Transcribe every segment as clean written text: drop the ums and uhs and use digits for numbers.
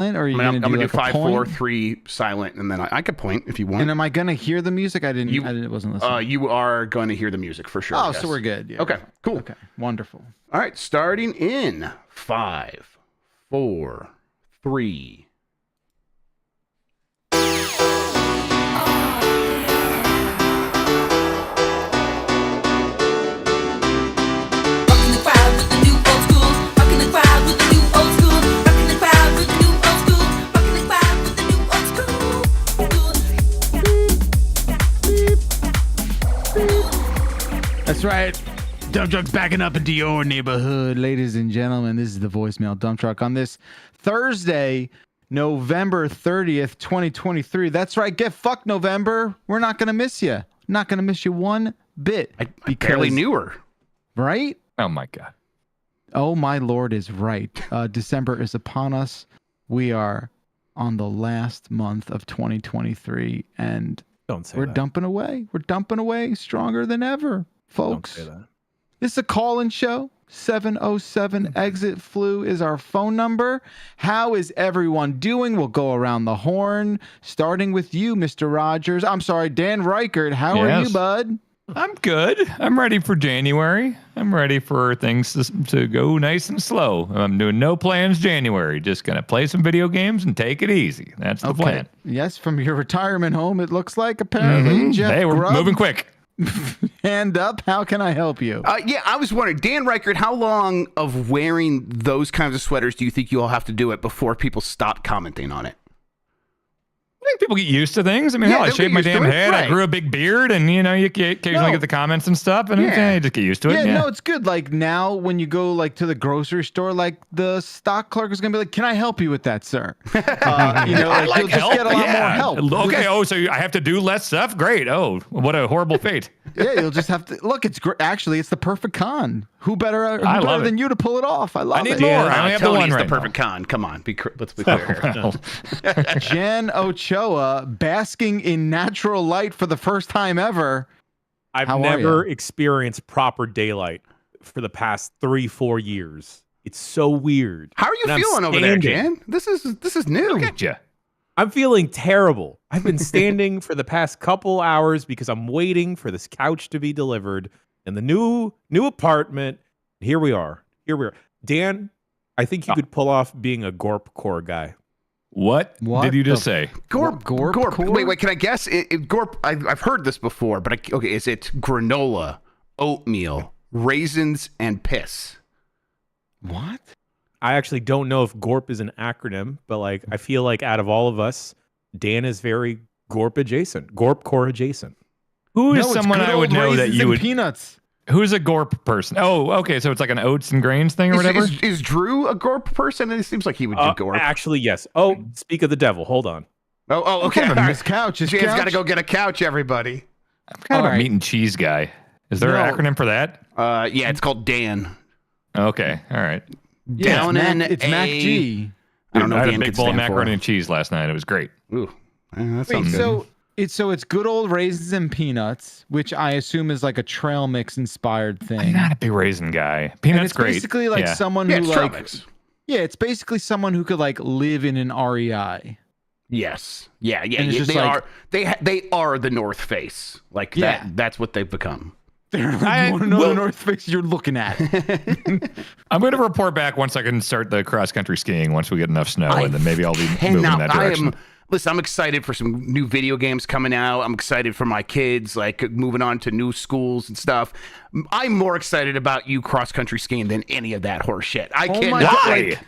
or are you I'm gonna do like 5, 4, 3 silent, and then I could point if you want. And am I gonna hear the music? I wasn't listening. You are going to hear the music for sure. Oh, yes. so we're good. Yeah. Okay, cool. Okay, wonderful. All right, starting in 5, 4, 3. That's right. Dump truck's backing up into your neighborhood. Ladies and gentlemen, this is the voicemail dump truck on this Thursday, November 30th, 2023. That's right. Get fucked, November. We're not going to miss you. Not going to miss you one bit. I barely knew her. Right? Oh, my God. Oh, my Lord is right. December is upon us. We are on the last month of 2023, and we're dumping away. We're dumping away stronger than ever. Folks, Don't say that. This is a call-in show. 707 exit flu is our phone number. How is everyone doing? We'll go around the horn, starting with you, Mr. Rogers. I'm sorry, Dan Reichert. How are you, bud? I'm good. I'm ready for January. I'm ready for things to go nice and slow. I'm doing no plans January. Just going to play some video games and take it easy. That's the plan. Yes, from your retirement home, it looks like, apparently. Jeff Hey, we're Grubb, moving quick. Hand up. How can I help you? Yeah, I was wondering, Dan Reichert, how long of wearing those kinds of sweaters do you think you all have to do it before people stop commenting on it? I think people get used to things. I mean, hell, I shaved my damn head. Right. I grew a big beard, and you occasionally get the comments and stuff, and you just get used to it. Yeah, no, it's good. Like now, when you go like to the grocery store, like the stock clerk is gonna be like, "Can I help you with that, sir?" You'll just get a lot more help. Okay. So I have to do less stuff. Great. Oh, what a horrible fate. Yeah, you'll just have to look. It's actually, it's the perfect con. Who better than you to pull it off? I love it. I need more. I only have the one right the perfect con. Come on, let's be clear. Jen Ochoa basking in natural light for the first time ever. I've never experienced proper daylight for the past 3-4 years. It's so weird. How are you feeling over there, Jen? This is new. Look at you. I'm feeling terrible. I've been standing for the past couple hours because I'm waiting for this couch to be delivered in the new apartment. Here we are. Dan, I think you could pull off being a Gorp core guy. What did you just say? Gorp. Wait, can I guess? Gorp, I've heard this before, but is it granola, oatmeal, raisins, and piss? What? I actually don't know if Gorp is an acronym, but like I feel like out of all of us, Dan is very Gorp adjacent, Gorp core adjacent. Who is someone I would know that you would? Peanuts. Who's a Gorp person? Oh, okay. So it's like an oats and grains thing or whatever? Is Drew a Gorp person? It seems like he would do Gorp. Actually, yes. Oh, speak of the devil. Hold on. Oh, okay. His couch. Jan's got to go get a couch, everybody. I'm kind of a meat and cheese guy. Is there an acronym for that? Yeah, it's called Dan. Okay. All right. Yeah, it's Mac G. I don't know. I had Dan a big bowl of macaroni and cheese last night. It was great. Ooh, that sounds good. It's good old raisins and peanuts, which I assume is like a trail mix inspired thing. I'm not a big raisin guy. Peanuts great. Basically like someone who like mix. Yeah, it's basically someone who could like live in an REI. Yes. Yeah. They are the North Face. Like that. That's what they've become. They're like, you want to know the North Face you're looking at. I'm going to report back once I can start the cross-country skiing, once we get enough snow, and then maybe I'll be moving in that direction. Listen, I'm excited for some new video games coming out. I'm excited for my kids, like moving on to new schools and stuff. I'm more excited about you cross-country skiing than any of that horse shit. I can't. Why?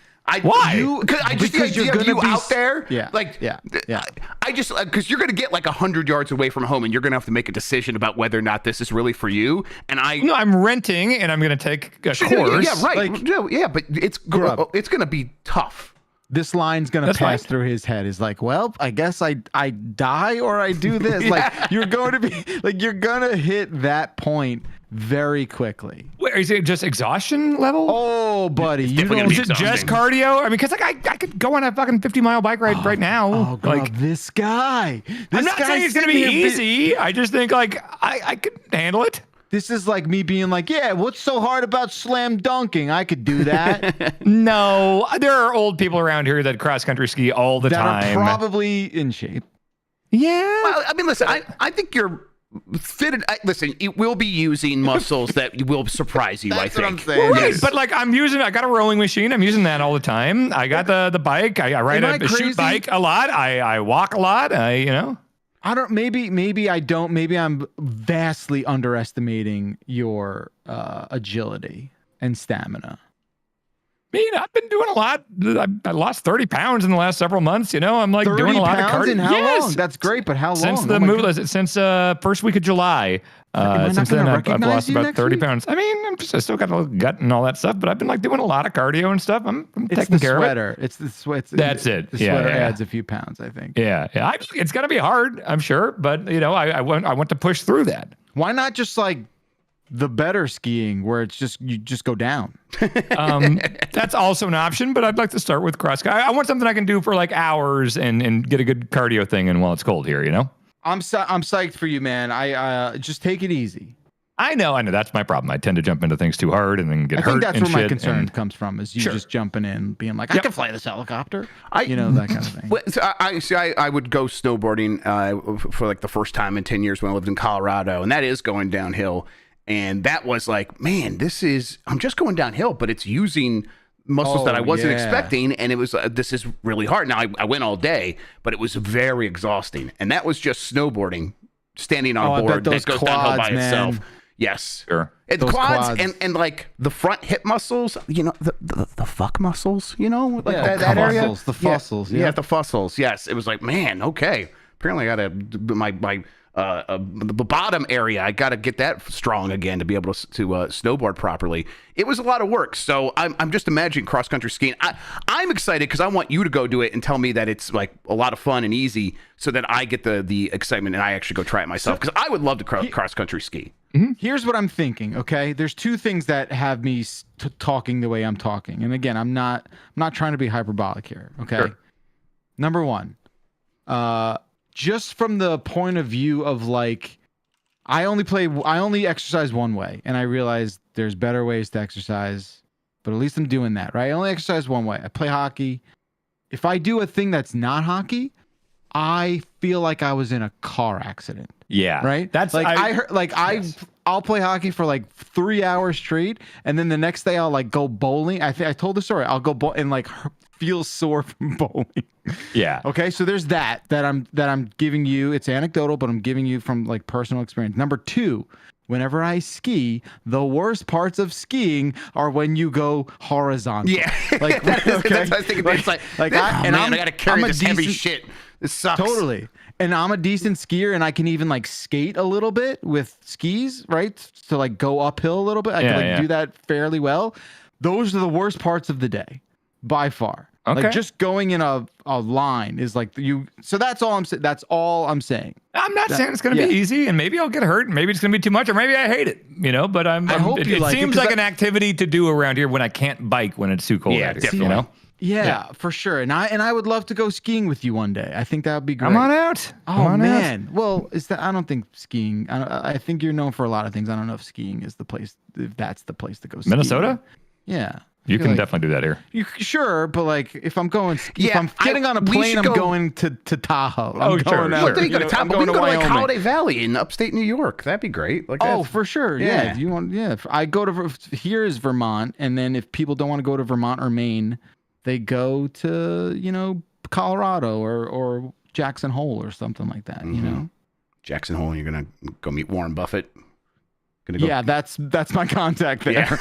Why? Because you're going to be out there. Yeah. I just because you're going to get like 100 yards away from home, and you're going to have to make a decision about whether or not this is really for you. And I'm renting, and I'm going to take a course. Yeah, right. But it's going to be tough. This line's gonna pass through his head. Is like, well, I guess I die or I do this. Like you're gonna hit that point very quickly. Wait, is it just exhaustion level? Oh, buddy, is it just cardio? I mean, because like I could go on a fucking 50-mile bike ride right now. Oh, God, like this guy. I'm not saying it's gonna be easy. I just think like I could handle it. This is like me being like, yeah, what's so hard about slam dunking? I could do that. No, there are old people around here that cross country ski all the that time. are probably in shape. Yeah. Well, I mean, listen, I think you're fitted. Listen, it will be using muscles that will surprise you. That's I what I'm think. saying. Right, Yes. but like I got a rowing machine. I'm using that all the time. I got the bike. I ride Am I a shoot crazy? bike a lot. I walk a lot. I don't. Maybe I don't. Maybe I'm vastly underestimating your agility and stamina. I mean, I've been doing a lot. I lost 30 pounds in the last several months. I'm like 30 doing a lot of pounds cardio. in how long? That's great, but how long? Since the Oh my move, God. since first week of July. I not Since gonna then, I've recognize lost you about next 30 week? pounds. I mean, I still got a little gut and all that stuff, but I've been like doing a lot of cardio and stuff. I'm It's taking the care of it. sweater. It's the sweat. That's it. The Yeah, sweater yeah. adds a few pounds, I think. Yeah. It's gonna be hard, I'm sure, but I want to push through that. Why not just like the better skiing where it's just you just go down? That's also an option, but I'd like to start with cross. I want something I can do for like hours and get a good cardio thing in while it's cold here. I'm psyched for you, man. I just take it easy. I know. That's my problem. I tend to jump into things too hard and then get I hurt. think that's and where my shit, concern and- comes from, is you Sure. just jumping in, being like, I Yep. can fly this helicopter. That kind of thing. Well, so I would go snowboarding for like the first time in 10 years when I lived in Colorado, and that is going downhill. And that was like, man, I'm just going downhill, but it's using muscles that I wasn't yeah. expecting. And it was, this is really hard. Now I went all day, but it was very exhausting. And that was just snowboarding, standing on I a bet board those that goes downhill by quads, man. itself. Yes. Sure. And Those quads, quads. And like the front hip muscles, the fuck muscles, like Yeah, that area. fossils, the fossils, Yeah, yeah. the fossils. Yes. It was like, man, okay. Apparently I got to my the bottom area. I got to get that strong again to be able to snowboard properly. It was a lot of work. So I'm just imagining cross country skiing. I'm excited because I want you to go do it and tell me that it's like a lot of fun and easy, so that I get the excitement and I actually go try it myself, because I would love to cross country ski. Here's what I'm thinking. Okay, there's two things that have me talking the way I'm talking, and again, I'm not trying to be hyperbolic here. Okay, Sure. Number one, just from the point of view of like, I only exercise one way, and I realize there's better ways to exercise, but at least I'm doing that, right? I only exercise one way. I play hockey. If I do a thing that's not hockey, I feel like I was in a car accident. Yeah. Right? That's like I heard, yes. I'll play hockey for like 3 hours straight, and then the next day I'll like go bowling. I told the story. I'll go and like feel sore from bowling. Yeah. Okay, so there's that I'm giving you. It's anecdotal, but I'm giving you from like personal experience. Number two, whenever I ski, the worst parts of skiing are when you go horizontal. Yeah, like that's what I was thinking. It's like I got to carry I'm a this heavy decent- shit. This sucks. Totally. And I'm a decent skier, and I can even like skate a little bit with skis, right? To like go uphill a little bit. I can do that fairly well. Those are the worst parts of the day by far. Okay. Like just going in a line is like so that's all I'm saying. That's all I'm saying. I'm not saying it's going to be easy, and maybe I'll get hurt, and maybe it's going to be too much, or maybe I hate it, But I hope it, you it like it, seems 'cause like an activity to do around here when I can't bike when it's too cold Yeah, out here, definitely. Yeah, for sure. And I would love to go skiing with you one day. I think that would be great. Come on out. Oh Come on man. Well, I don't think skiing. I think you're known for a lot of things. I don't know if skiing is the place. If that's the place to go. Skiing. Minnesota? Yeah. You I feel can like- definitely do that here. You sure, but like if I'm going, if Yeah, I'm getting on a we plane, should I'm go- going to Tahoe. Oh, I'm sure, going sure. out, Well, then you go to know, town, I'm but we going can go to like Wyoming. Holiday Valley in upstate New York. That'd be great. Like, Oh, that's- for sure. Yeah. You want? Yeah. I go to here is Vermont, and then if people don't want to go to Vermont or Maine, they go to Colorado or Jackson Hole or something like that. You know. Jackson Hole. You're gonna go meet Warren Buffett. Gonna go. Yeah, that's my contact there.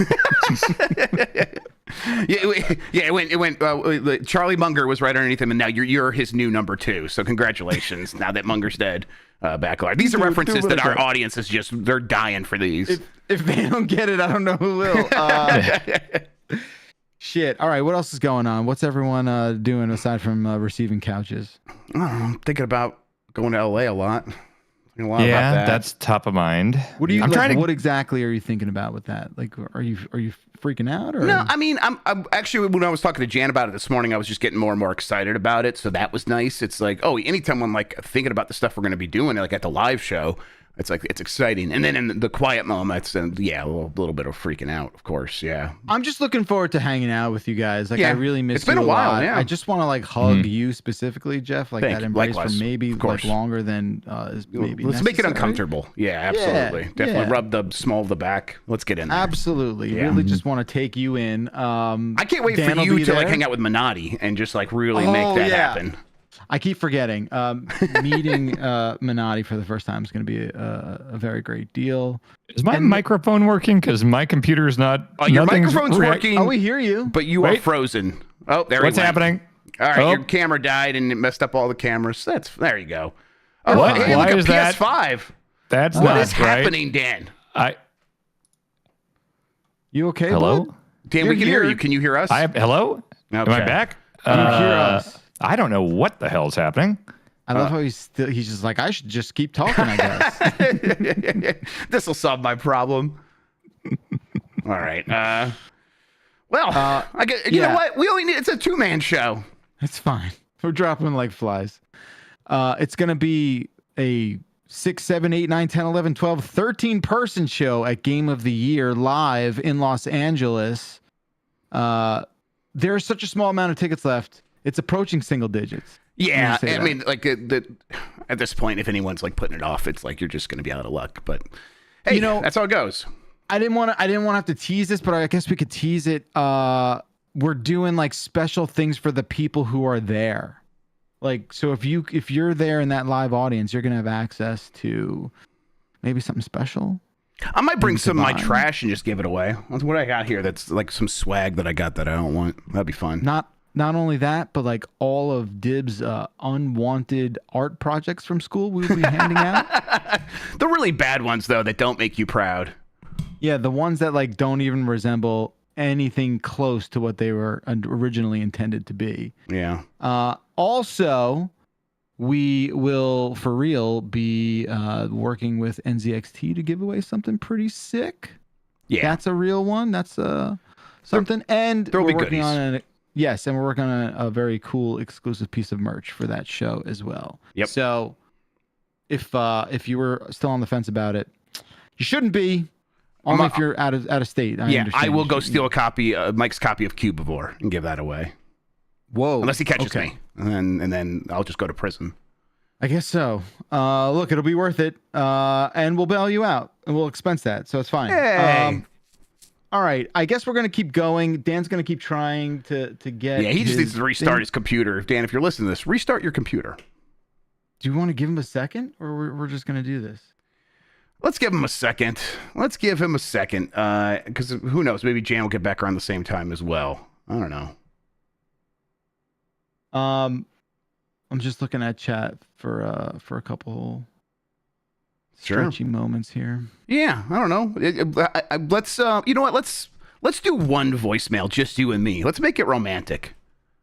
It went. Charlie Munger was right underneath him, and now you're his new number 2. So congratulations. Now that Munger's dead, back alive. These are references that our audience is they're dying for these. If they don't get it, I don't know who will. Shit. All right. What else is going on? What's everyone doing aside from receiving couches? I'm thinking about going to LA a lot. Thinking a lot about Yeah, that. that's top of mind. What do you? I'm like, trying to. What exactly are you thinking about with that? Like, are you freaking out or? No, I mean, I'm actually, when I was talking to Jan about it this morning, I was just getting more and more excited about it. So that was nice. It's like, anytime I'm like thinking about the stuff we're going to be doing, like at the live show, it's exciting. And then in the quiet moments, and a little bit of freaking out, of course. Yeah. I'm just looking forward to hanging out with you guys. Like, Yeah. I really miss It's been you a while, lot. yeah. I just want to like hug you specifically, Jeff. Like Thank that you. embrace Likewise. for maybe Of course. like longer than is maybe Let's make it necessary. uncomfortable. Yeah, absolutely. Definitely yeah. rub the small of the back. Let's get in there. Absolutely. Yeah. Really just want to take you in. I can't wait Dan for will you be to like there. hang out with Minotti and just like really make that happen. I keep forgetting. Meeting Minotti for the first time is going to be a very great deal. Is my microphone working? Because my computer is not. Oh, your nothing's microphone's working. Oh, we hear you. But you are Wait. frozen. Oh, there What's he went. happening? All right, Oh. your camera died and it messed up all the cameras. There you go. Oh, What? hey, Why look, a is that? PS5. That's What not is right. happening, Dan? You okay? Hello? bud? Dan, You're we can hear here. you. Can you hear us? Hello? Am I Okay. back? You hear us? I don't know what the hell's happening. I love how he's just like, I should just keep talking, I guess. This will solve my problem. All right. Well, I get, you know what? We only need it's a 2-man show. It's fine. We're dropping like flies. It's going to be a 6, 7, 8, 9, 10, 11, 12, 13 person show at Game of the Year live in Los Angeles. There's such a small amount of tickets left. It's approaching single digits. Yeah, say I that. mean, like at this point, if anyone's like putting it off, it's like you're just going to be out of luck. But hey, that's how it goes. I didn't want to have to tease this, but I guess we could tease it. We're doing like special things for the people who are there. Like, so if you're there in that live audience, you're going to have access to maybe something special. I might bring some of my buy. trash and just give it away. That's what I got here. That's like some swag that I got that I don't want. That'd be fun. Not only that, but like all of Dib's unwanted art projects from school we will be handing out. The really bad ones, though, that don't make you proud. Yeah, the ones that like don't even resemble anything close to what they were originally intended to be. Yeah. Also, we will, for real, be working with NZXT to give away something pretty sick. Yeah. That's a real one. That's something. And there'll we're be working goodies. and we're working on a very cool exclusive piece of merch for that show as well. Yep. So if you were still on the fence about it, you shouldn't be. Only if you're out of state. I will go steal a copy, Mike's copy of Cubivore, and give that away. Whoa! Unless he catches okay. me, and then I'll just go to prison. I guess so. Look, it'll be worth it, and we'll bail you out, and we'll expense that, so it's fine. Hey. All right. I guess we're gonna keep going. Dan's gonna keep trying to get. Yeah, he just needs to restart thing. his computer. Dan, if you're listening to this, restart your computer. Do you want to give him a second, or we're just gonna do this? Let's give him a second. Because who knows? Maybe Jan will get back around the same time as well. I don't know. I'm just looking at chat for a couple stretchy moments here. Yeah, I don't know. Let's you know what? Let's do one voicemail, just you and me. Let's make it romantic.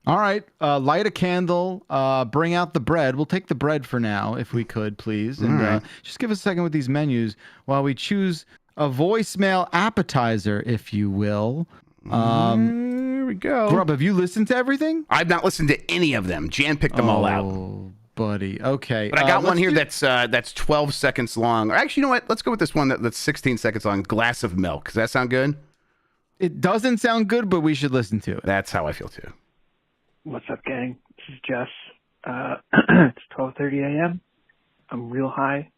All right. Light a candle. Bring out the bread. We'll take the bread for now, if we could, please. And right. Just give us a second with these menus while we choose a voicemail appetizer, if you will. Here we go. Grub, have you listened to everything? I've not listened to any of them. Jan picked them all out. Oh, buddy. Okay. But I got one here let's that's 12 seconds long. Or actually, you know what? Let's go with this one that's 16 seconds long. Glass of milk. Does that sound good? It doesn't sound good, but we should listen to it. That's how I feel too. What's up, gang? This is Jess. It's 12:30 a.m. I'm real high,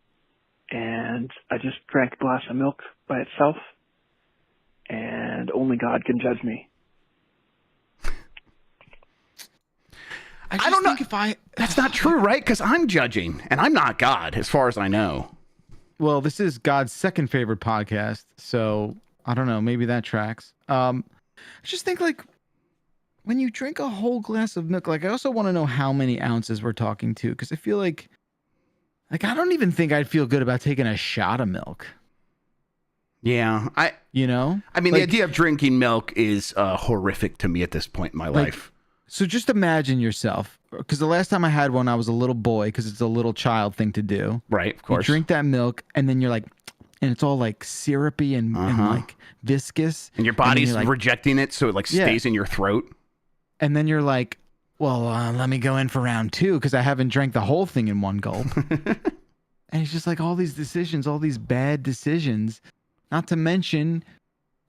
and I just drank a glass of milk by itself, and only God can judge me. I don't know if that's not true, right? Because I'm judging, and I'm not God, as far as I know. Well, this is God's second favorite podcast, so I don't know. Maybe that tracks. I just think like when you drink a whole glass of milk, like I also want to know how many ounces we're talking to, because I feel like I don't even think I'd feel good about taking a shot of milk. Yeah, I mean, the idea of drinking milk is horrific to me at this point in my life. So just imagine yourself, because the last time I had one, I was a little boy, because it's a little child thing to do. Right, of course. You drink that milk, and then you're like, and it's all like syrupy and like viscous. And your body's like, rejecting it, so it like stays in your throat. And then you're like, well, let me go in for round 2, because I haven't drank the whole thing in one gulp. And it's just like all these decisions, all these bad decisions, not to mention,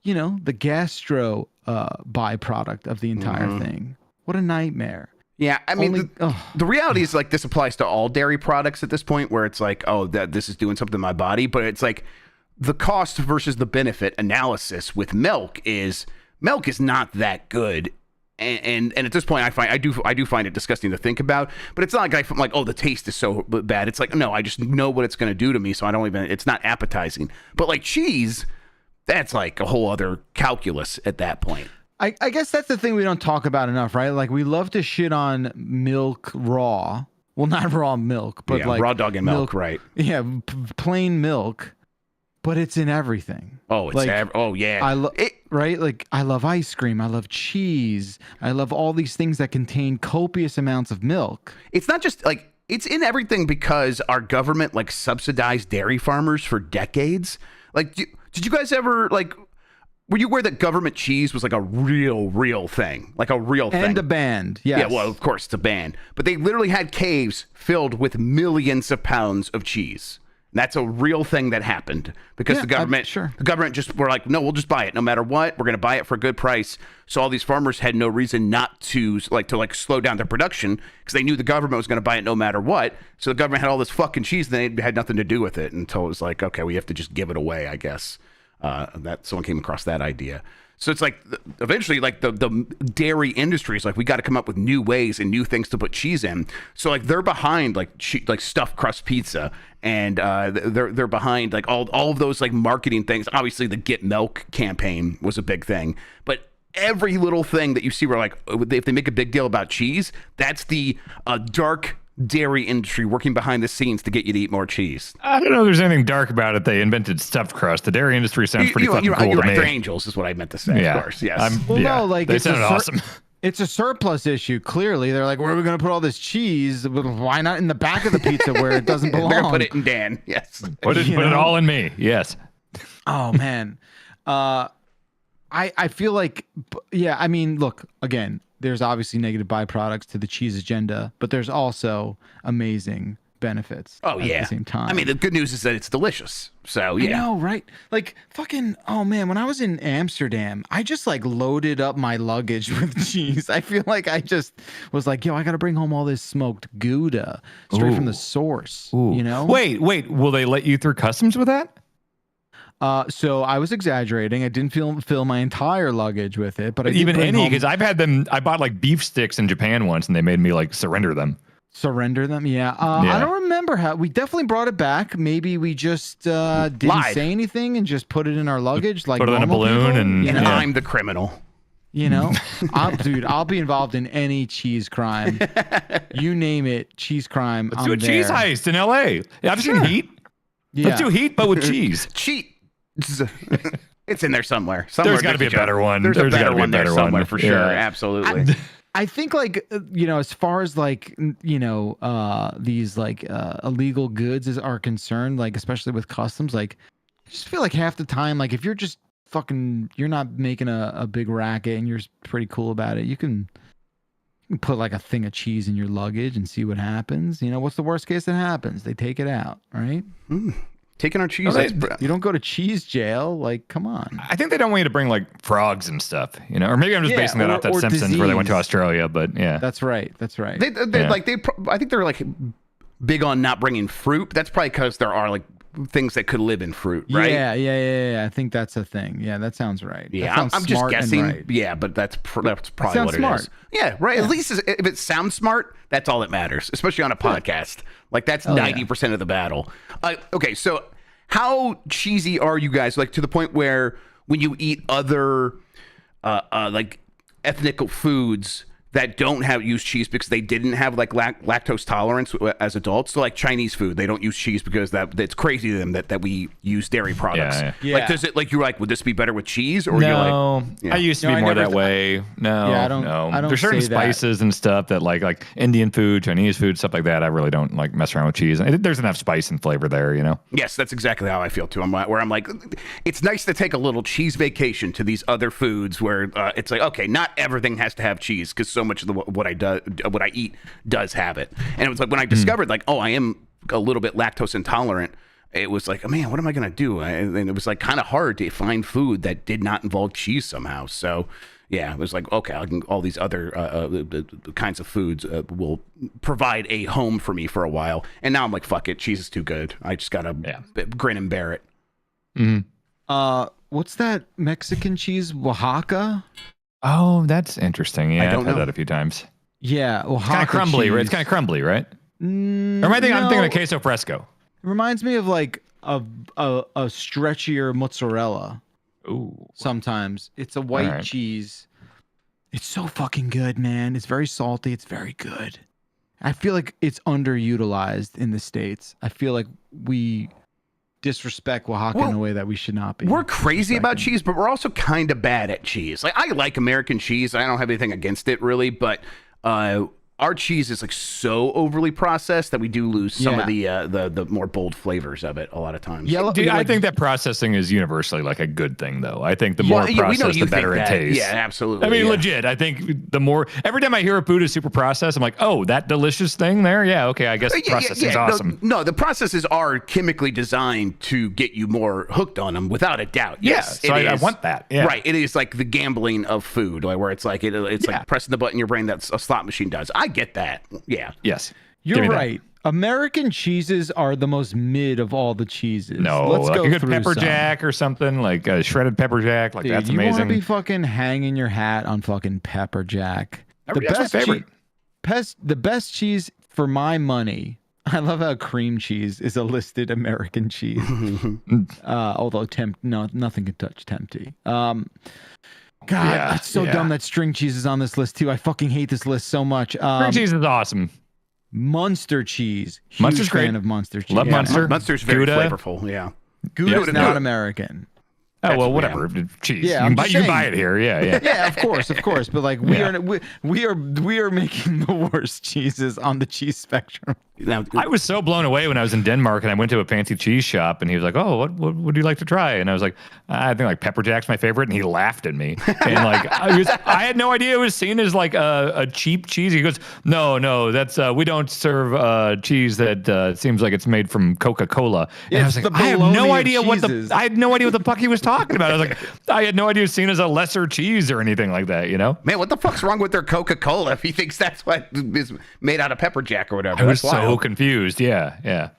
the gastro byproduct of the entire thing. What a nightmare. Yeah, I mean, the reality is like this applies to all dairy products at this point, where it's like, oh, this is doing something to my body, but it's like the cost versus the benefit analysis with milk is not that good. And at this point, I do find it disgusting to think about. But it's not like I'm like, oh, the taste is so bad. It's like, no, I just know what it's going to do to me, so I don't even. It's not appetizing. But like cheese, that's like a whole other calculus at that point. I guess that's the thing we don't talk about enough, right? Like we love to shit on milk raw. Well, not raw milk, but like raw dog and milk, right? Yeah, plain milk. But it's in everything. Oh, it's like, oh yeah. Right? Like I love ice cream. I love cheese. I love all these things that contain copious amounts of milk. It's not just like it's in everything because our government like subsidized dairy farmers for decades. Like, did you guys ever like? Were you aware that government cheese was like a real thing? Like a real thing. And a band, yes. Yeah, well, of course it's a band. But they literally had caves filled with millions of pounds of cheese. And that's a real thing that happened because the government just were like, no, we'll just buy it no matter what. We're going to buy it for a good price. So all these farmers had no reason not to slow down their production because they knew the government was going to buy it no matter what. So the government had all this fucking cheese and they had nothing to do with it until it was like, okay, we have to just give it away, I guess. That someone came across that idea. So it's like eventually like the dairy industry is like, we got to come up with new ways and new things to put cheese in. So like they're behind like stuffed crust pizza and they're behind like all of those like marketing things. Obviously the Get Milk campaign was a big thing, but every little thing that you see where like if they make a big deal about cheese, that's the dark dairy industry working behind the scenes to get you to eat more cheese. I don't know if there's anything dark about it. They invented stuffed crust. The dairy industry sounds pretty fucking cool to right. me. They're angels is what I meant to say, of course. Yes. No, like they sounded awesome. It's a surplus issue. Clearly, they're like, where are we going to put all this cheese? Why not in the back of the pizza where it doesn't belong? Better put it in Dan. Yes. Put it all in me. Yes. Oh man. I feel like, yeah, I mean, look, again, there's obviously negative byproducts to the cheese agenda, but there's also amazing benefits at the same time. I mean, the good news is that it's delicious. So, yeah. I know, right? Like, fucking, oh man, when I was in Amsterdam, I just like loaded up my luggage with cheese. I feel like I just was like, yo, I got to bring home all this smoked Gouda straight from the source, you know? Wait, will they let you through customs with that? So I was exaggerating. I didn't fill my entire luggage with it, but I even any because I've had them. I bought like beef sticks in Japan once, and they made me like surrender them. Surrender them, yeah. I don't remember how we definitely brought it back. Maybe we just didn't say anything and just put it in our luggage, like put it in a balloon, people, and I'm the criminal. You know, I'll be involved in any cheese crime. You name it, cheese crime. Let's do a cheese heist in L.A. Yeah, I've seen Heat. Yeah. Let's do Heat, but with cheese. Cheat. It's in there somewhere. There's got to be a better one. There's a better one there somewhere for sure. Absolutely. I think like, as far as like, these like illegal goods are concerned, like especially with customs, like I just feel like half the time, like if you're just you're not making a big racket and you're pretty cool about it, you can put like a thing of cheese in your luggage and see what happens. What's the worst case that happens? They take it out, right? Taking our cheese. You don't go to cheese jail. Like, come on. I think they don't want you to bring like frogs and stuff, or maybe I'm just basing that off that Simpsons disease. Where they went to Australia. But yeah, that's right. That's right. I think they're like big on not bringing fruit. That's probably because there are like things that could live in fruit, right? Yeah. I think that's a thing. Yeah, that sounds right. Yeah, I'm just guessing. Right. Yeah, but that's probably what smart. It is. Yeah, right. Yeah. At least if it sounds smart, that's all that matters, especially on a podcast. Like that's 90% of the battle. Okay, so how cheesy are you guys? Like to the point where when you eat other like ethnic foods that don't use cheese because they didn't have like lactose tolerance as adults. So like Chinese food, they don't use cheese because that's crazy to them that we use dairy products. Yeah. Like does it like you're like, would this be better with cheese? Or no, you're like, I used to be more that way. No, I don't There's certain spices and stuff that like Indian food, Chinese food, stuff like that. I really don't like mess around with cheese. There's enough spice and flavor there, Yes, that's exactly how I feel too. I'm like, it's nice to take a little cheese vacation to these other foods where it's like, okay, not everything has to have cheese because so much of what I eat does have it. And it was like when I discovered like, oh, I am a little bit lactose intolerant, it was like, oh, man, what am I going to do? And it was like kind of hard to find food that did not involve cheese somehow. So, yeah, it was like, okay, all these other kinds of foods will provide a home for me for a while. And now I'm like, fuck it, cheese is too good. I just got to grin and bear it. Mm-hmm. What's that Mexican cheese? Oaxaca? Oh, that's interesting. Yeah, I don't I've had know. that a few times. Yeah, Oaxaca. It's kind of crumbly, right? It's kind of crumbly, right? Or am I thinking? I'm thinking of queso fresco. It reminds me of like a stretchier mozzarella. Ooh. Sometimes it's a white cheese. It's so fucking good, man. It's very salty. It's very good. I feel like it's underutilized in the States. I feel like we disrespect Oaxaca in a way that we should not be. We're crazy about cheese, but we're also kind of bad at cheese. Like, I like American cheese. I don't have anything against it, really, but our cheese is like so overly processed that we do lose some of the more bold flavors of it a lot times. Yeah, Dude, I think that processing is universally like a good thing, though. I think the more processed, the better it tastes. Yeah, absolutely. I mean, legit. I think the more every time I hear a food is super processed, I'm like, oh, that delicious thing there. Yeah, okay. I guess the process is awesome. No, the processes are chemically designed to get you more hooked on them, without a doubt. Yes, so I want that. Yeah. Right. It is like the gambling of food, like where it's like like pressing the button in your brain that a slot machine does. I get that. Yeah. Yes. You're right. American cheeses are the most mid of all the cheeses. No, let's like go a good through pepper some. jack or something, like a shredded pepper jack. Like, Dude, that's you amazing. You want to be fucking hanging your hat on fucking pepper jack. That's my favorite. The best cheese for my money. I love how cream cheese is a listed American cheese. Although nothing can touch Tempty. God, it's so dumb that string cheese is on this list too. I fucking hate this list so much. String cheese is awesome. Munster cheese. Huge Munster's fan great. of Munster cheese. Love Munster. Munster's very Gouda. flavorful. Yeah. Gouda's not American. Oh well, whatever. Cheese. Yeah, you can buy it here. Yeah. Yeah, of course. But like we are making the worst cheeses on the cheese spectrum. Now, I was so blown away when I was in Denmark and I went to a fancy cheese shop and he was like, "Oh, what would you like to try?" And I was like, "I think like pepper jack's my favorite." And he laughed at me and like I had no idea it was seen as like a cheap cheese. He goes, "No, that's we don't serve cheese that seems like it's made from Coca-Cola." And I was like, I had no idea what the fuck he was talking about. I was like, I had no idea it was seen as a lesser cheese or anything like that. You know? Man, what the fuck's wrong with their Coca-Cola if he thinks that's what is made out of pepper jack or whatever? I was so confused. Yeah.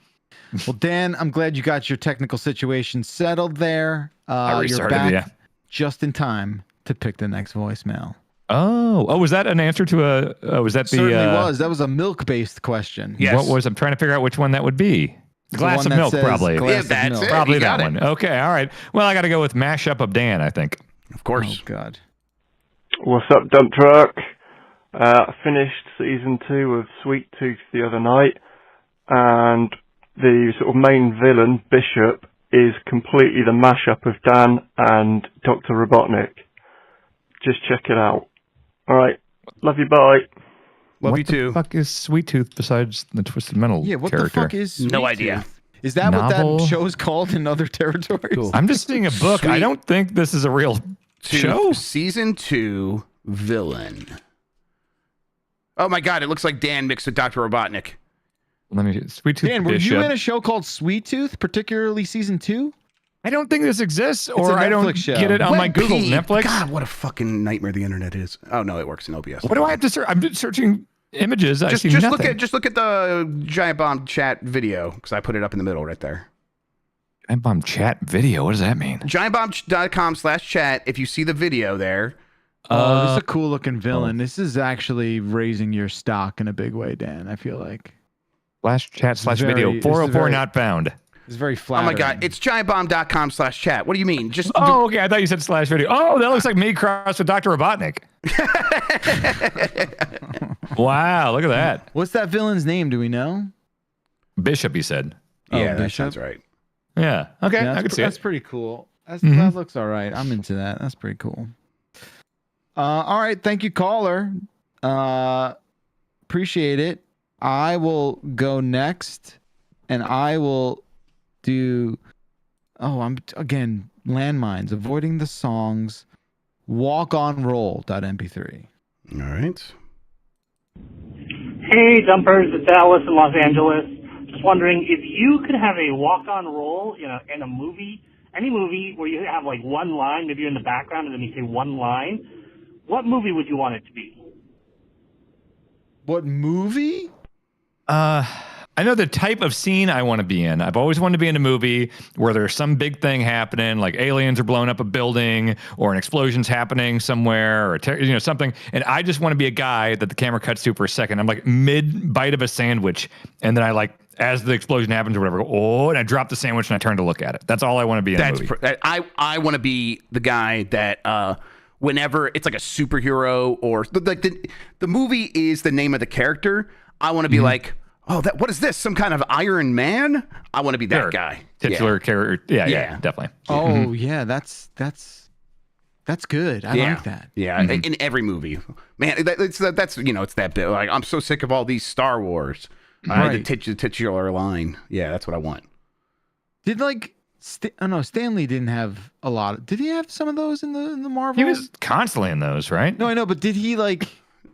Well, Dan, I'm glad you got your technical situation settled there. I restarted, you're back just in time to pick the next voicemail. Oh, was that an answer to was that Certainly was. That was a milk-based question. Yes. What was? I'm trying to figure out which one that would be. Glass of milk, probably. Glass that's of milk. it. Probably You that got one. it. Okay, all right. Well, I got to go with mashup of Dan, I think. Of course. Oh, God. What's up, Dump Truck? I finished season 2 of Sweet Tooth the other night, and the sort of main villain, Bishop, is completely the mashup of Dan and Dr. Robotnik. Just check it out. Alright, love you, bye. Love what you too. What the fuck is Sweet Tooth besides the Twisted Metal Yeah, what character? the fuck is Sweet No Tooth? idea. Is that Novel? what that show's called in other territories? Cool. I'm just seeing a book. I don't think this is a real show. Season 2 villain. Oh my God! It looks like Dan mixed with Dr. Robotnik. Let me Sweet Tooth Dan, were Bishop. you in a show called Sweet Tooth, particularly season 2? I don't think this exists, a or I don't Netflix show. get it on my Webp. Google Netflix. God, what a fucking nightmare the internet is. Oh no, it works in OBS. What do I have to search? I'm just searching images. I see Just nothing. look at the Giant Bomb chat video because I put it up in the middle right there. Giant Bomb chat video. What does that mean? Giantbomb.com/chat. If you see the video there. Oh, this is a cool looking villain. This is actually raising your stock in a big way, Dan. I feel like. /chat/video. 404 not found. It's very Oh flattering. my God! It's giantbomb.com/chat. What do you mean? Just Oh, okay. I thought you said /video. Oh, that looks like me crossed with Dr. Robotnik. Wow, look at that. What's that villain's name? Do we know? Bishop, he said. yeah, that Bishop? sounds right. Yeah. Okay, Yeah, I can see that's it. pretty cool. That Mhm. looks all right. I'm into that. That's pretty cool. All right. Thank you, caller. Appreciate it. I will go next, and I will do. Oh, I'm again landmines. Avoiding the songs. Walk on roll.mp3. All right. Hey, dumpers, it's Alice in Los Angeles. Just just wondering if you could have a walk-on role in a movie, any movie where you have like one line, maybe you're in the background and then you say one line. What movie would you want it to be? What movie? I know the type of scene I want to be in. I've always wanted to be in a movie where there's some big thing happening, like aliens are blowing up a building, or an explosion's happening somewhere, or something. And I just want to be a guy that the camera cuts to for a second. I'm like mid bite of a sandwich, and then I like, as the explosion happens or whatever, go, oh, and I drop the sandwich and I turn to look at it. That's all I want to be in a movie. I want to be the guy that whenever it's like a superhero or like the movie is the name of the character, I want to be like, oh, what is this? Some kind of Iron Man? I want to be that guy. Titular character. Yeah, definitely. Oh, yeah, that's good. I like that. Yeah, in every movie, man. That's it's that bit. Like, I'm so sick of all these Star Wars. The titular line. Yeah, that's what I want. Did Stanley didn't have a lot. Did he have some of those in the Marvel? He was constantly in those, right? No, I know, but did he like?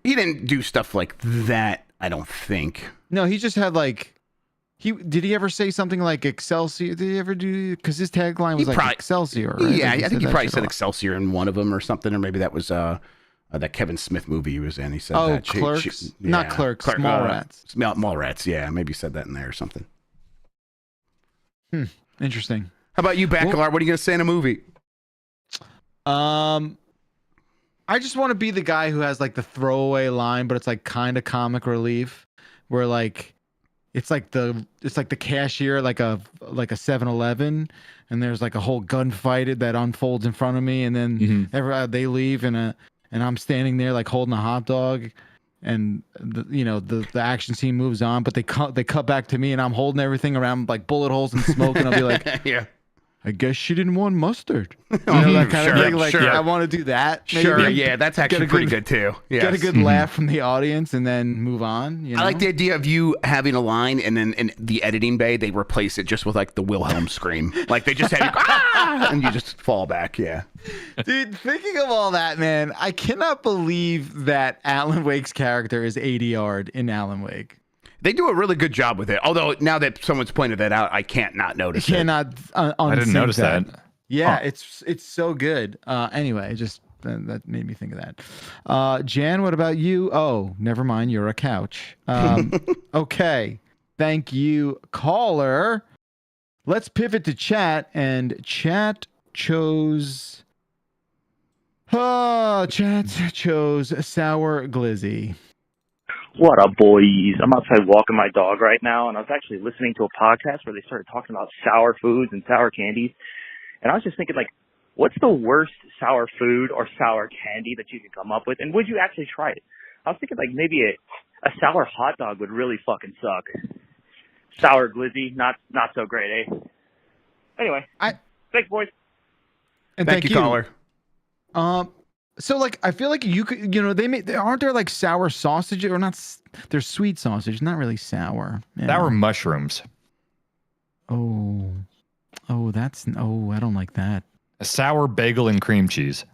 He didn't do stuff like that. I don't think. No, he just had like. Did he ever say something like Excelsior? Did he ever do? Because his tagline was Excelsior. Right? Yeah, I think he probably said Excelsior in one of them or something, or maybe that was that Kevin Smith movie he was in. He said that. Clerks, not Clerks, Mallrats. Mallrats. Yeah, maybe said that in there or something. Interesting. How about you, Bacalar? What are you gonna say in a movie? I just want to be the guy who has like the throwaway line, but it's like kind of comic relief, where like it's like the cashier like a 7-Eleven, and there's like a whole gunfight that unfolds in front of me, and then they leave, and I'm standing there like holding a hot dog, and the action scene moves on, but they cut back to me, and I'm holding everything around like bullet holes and smoke, and I'll be like, yeah. I guess she didn't want mustard. That kind of thing. Like, I want to do that. Maybe. Sure, yeah, that's actually pretty good too. Yes. Get a good laugh from the audience and then move on. I like the idea of you having a line and then in the editing bay, they replace it just with like the Wilhelm scream. Like they just had and you just fall back. Yeah. Dude, thinking of all that, man, I cannot believe that Alan Wake's character is 80 yard in Alan Wake. They do a really good job with it. Although now that someone's pointed that out, I can't not notice I didn't notice that. Yeah, it's so good. Anyway, just that made me think of that. Jan, what about you? Oh, never mind. You're a couch. Okay. Thank you, caller. Let's pivot to chat, and chat chose sour glizzy. What up, boys? I'm outside walking my dog right now, and I was actually listening to a podcast where they started talking about sour foods and sour candies. And I was just thinking, like, what's the worst sour food or sour candy that you could come up with? And would you actually try it? I was thinking, like, maybe a sour hot dog would really fucking suck. Sour glizzy, not so great, eh? Anyway, thanks, boys. And thank you, caller. So like I feel like you could, aren't there like sour sausage or not? There's sweet sausage, not really sour. Yeah. Sour mushrooms. Oh, I don't like that. A sour bagel and cream cheese.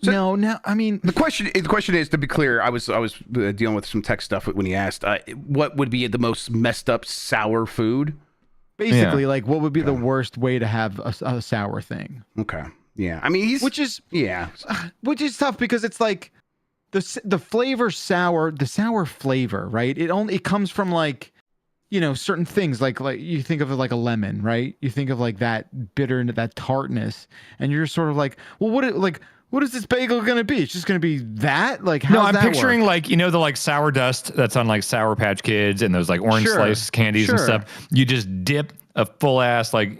So, no, I mean the question is, to be clear, I was dealing with some tech stuff when he asked what would be the most messed up sour food. Basically, like what would be the worst way to have a sour thing? Okay. Yeah, I mean, which is tough because it's like the flavor sour, the sour flavor, right? It comes from like, certain things like you think of it like a lemon, right? You think of like that bitter, that tartness, and you're sort of like, well, what is this bagel gonna be? It's just gonna be that? Like, how? No, I'm picturing like the like sour dust that's on like Sour Patch Kids and those like orange slice candies and stuff. You just dip a full ass like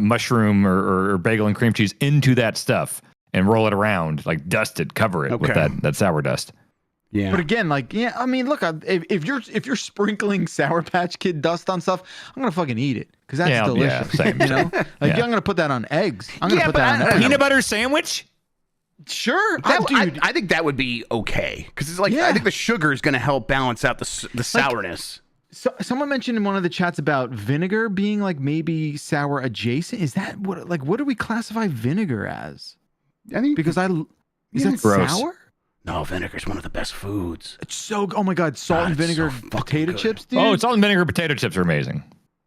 mushroom or bagel and cream cheese into that stuff and roll it around, like dust it, cover it with that sour dust. Yeah. But again, like, I mean, look, if you're sprinkling Sour Patch Kid dust on stuff, I'm gonna fucking eat it because that's delicious. Yeah, same. I'm gonna put that on eggs. I'm gonna put that on peanut butter sandwich. Sure, I think that would be okay because it's like I think the sugar is gonna help balance out the sourness. So someone mentioned in one of the chats about vinegar being like maybe sour adjacent. Is that what do we classify vinegar as? I think because is that gross. sour? No, vinegar's one of the best foods. It's so. Oh my God, salt and it's vinegar so fucking potato good. chips, dude. Oh, salt and vinegar potato chips are amazing.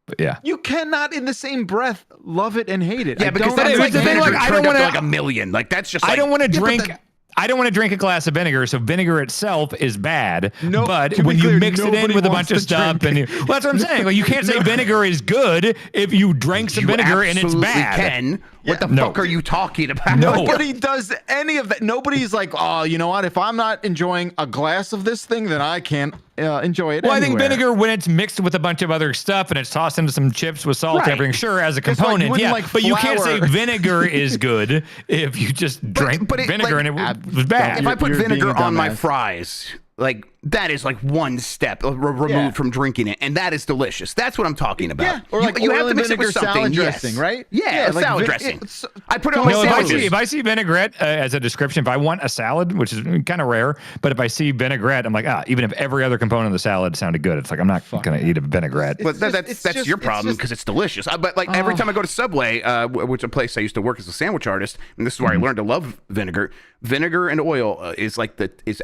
But yeah. You cannot in the same breath love it and hate it. Yeah, I because don't that's like the thing, vinegar like, I turned don't up to wanna- like a million. Like that's just. I Like, don't want to but drink. I don't want to drink a glass of vinegar, so vinegar itself is bad. No, but to be when you clear, mix it in nobody with a wants bunch of to stuff, drink and well, that's what I'm saying. Like you can't say vinegar is good if you drank some You vinegar and it's absolutely bad. Can. What the No. fuck are you talking about? No. Nobody does any of that. Nobody's like, oh, you know what? If I'm not enjoying a glass of this thing, then I can't enjoy it. Well, I think anywhere. vinegar, when it's mixed with a bunch of other stuff and it's tossed into some chips with salt Right. and everything, sure, as a Guess what? You component, wouldn't yeah. like But you can't say flour. vinegar is good if you just drank but it, vinegar like, and it was bad. If I put You're being vinegar a on my dumbass. fries, like that is like one step removed Yeah. from drinking it, and that is delicious. That's what I'm talking about. Yeah, or like you oil have to and mix it vinegar with something. salad Yes. dressing, right? Yeah, like salad vi- dressing. it's- I put it on my No, sandwiches. if I see vinaigrette as a description, if I want a salad, which is kind of rare, but if I see vinaigrette, I'm like, even if every other component of the salad sounded good, it's like, I'm not going to eat a vinaigrette. But it's that's just- your it's problem just- because it's delicious. But like every time I go to Subway, which is a place I used to work as a sandwich artist, and this is where I learned to love vinegar. Vinegar and oil is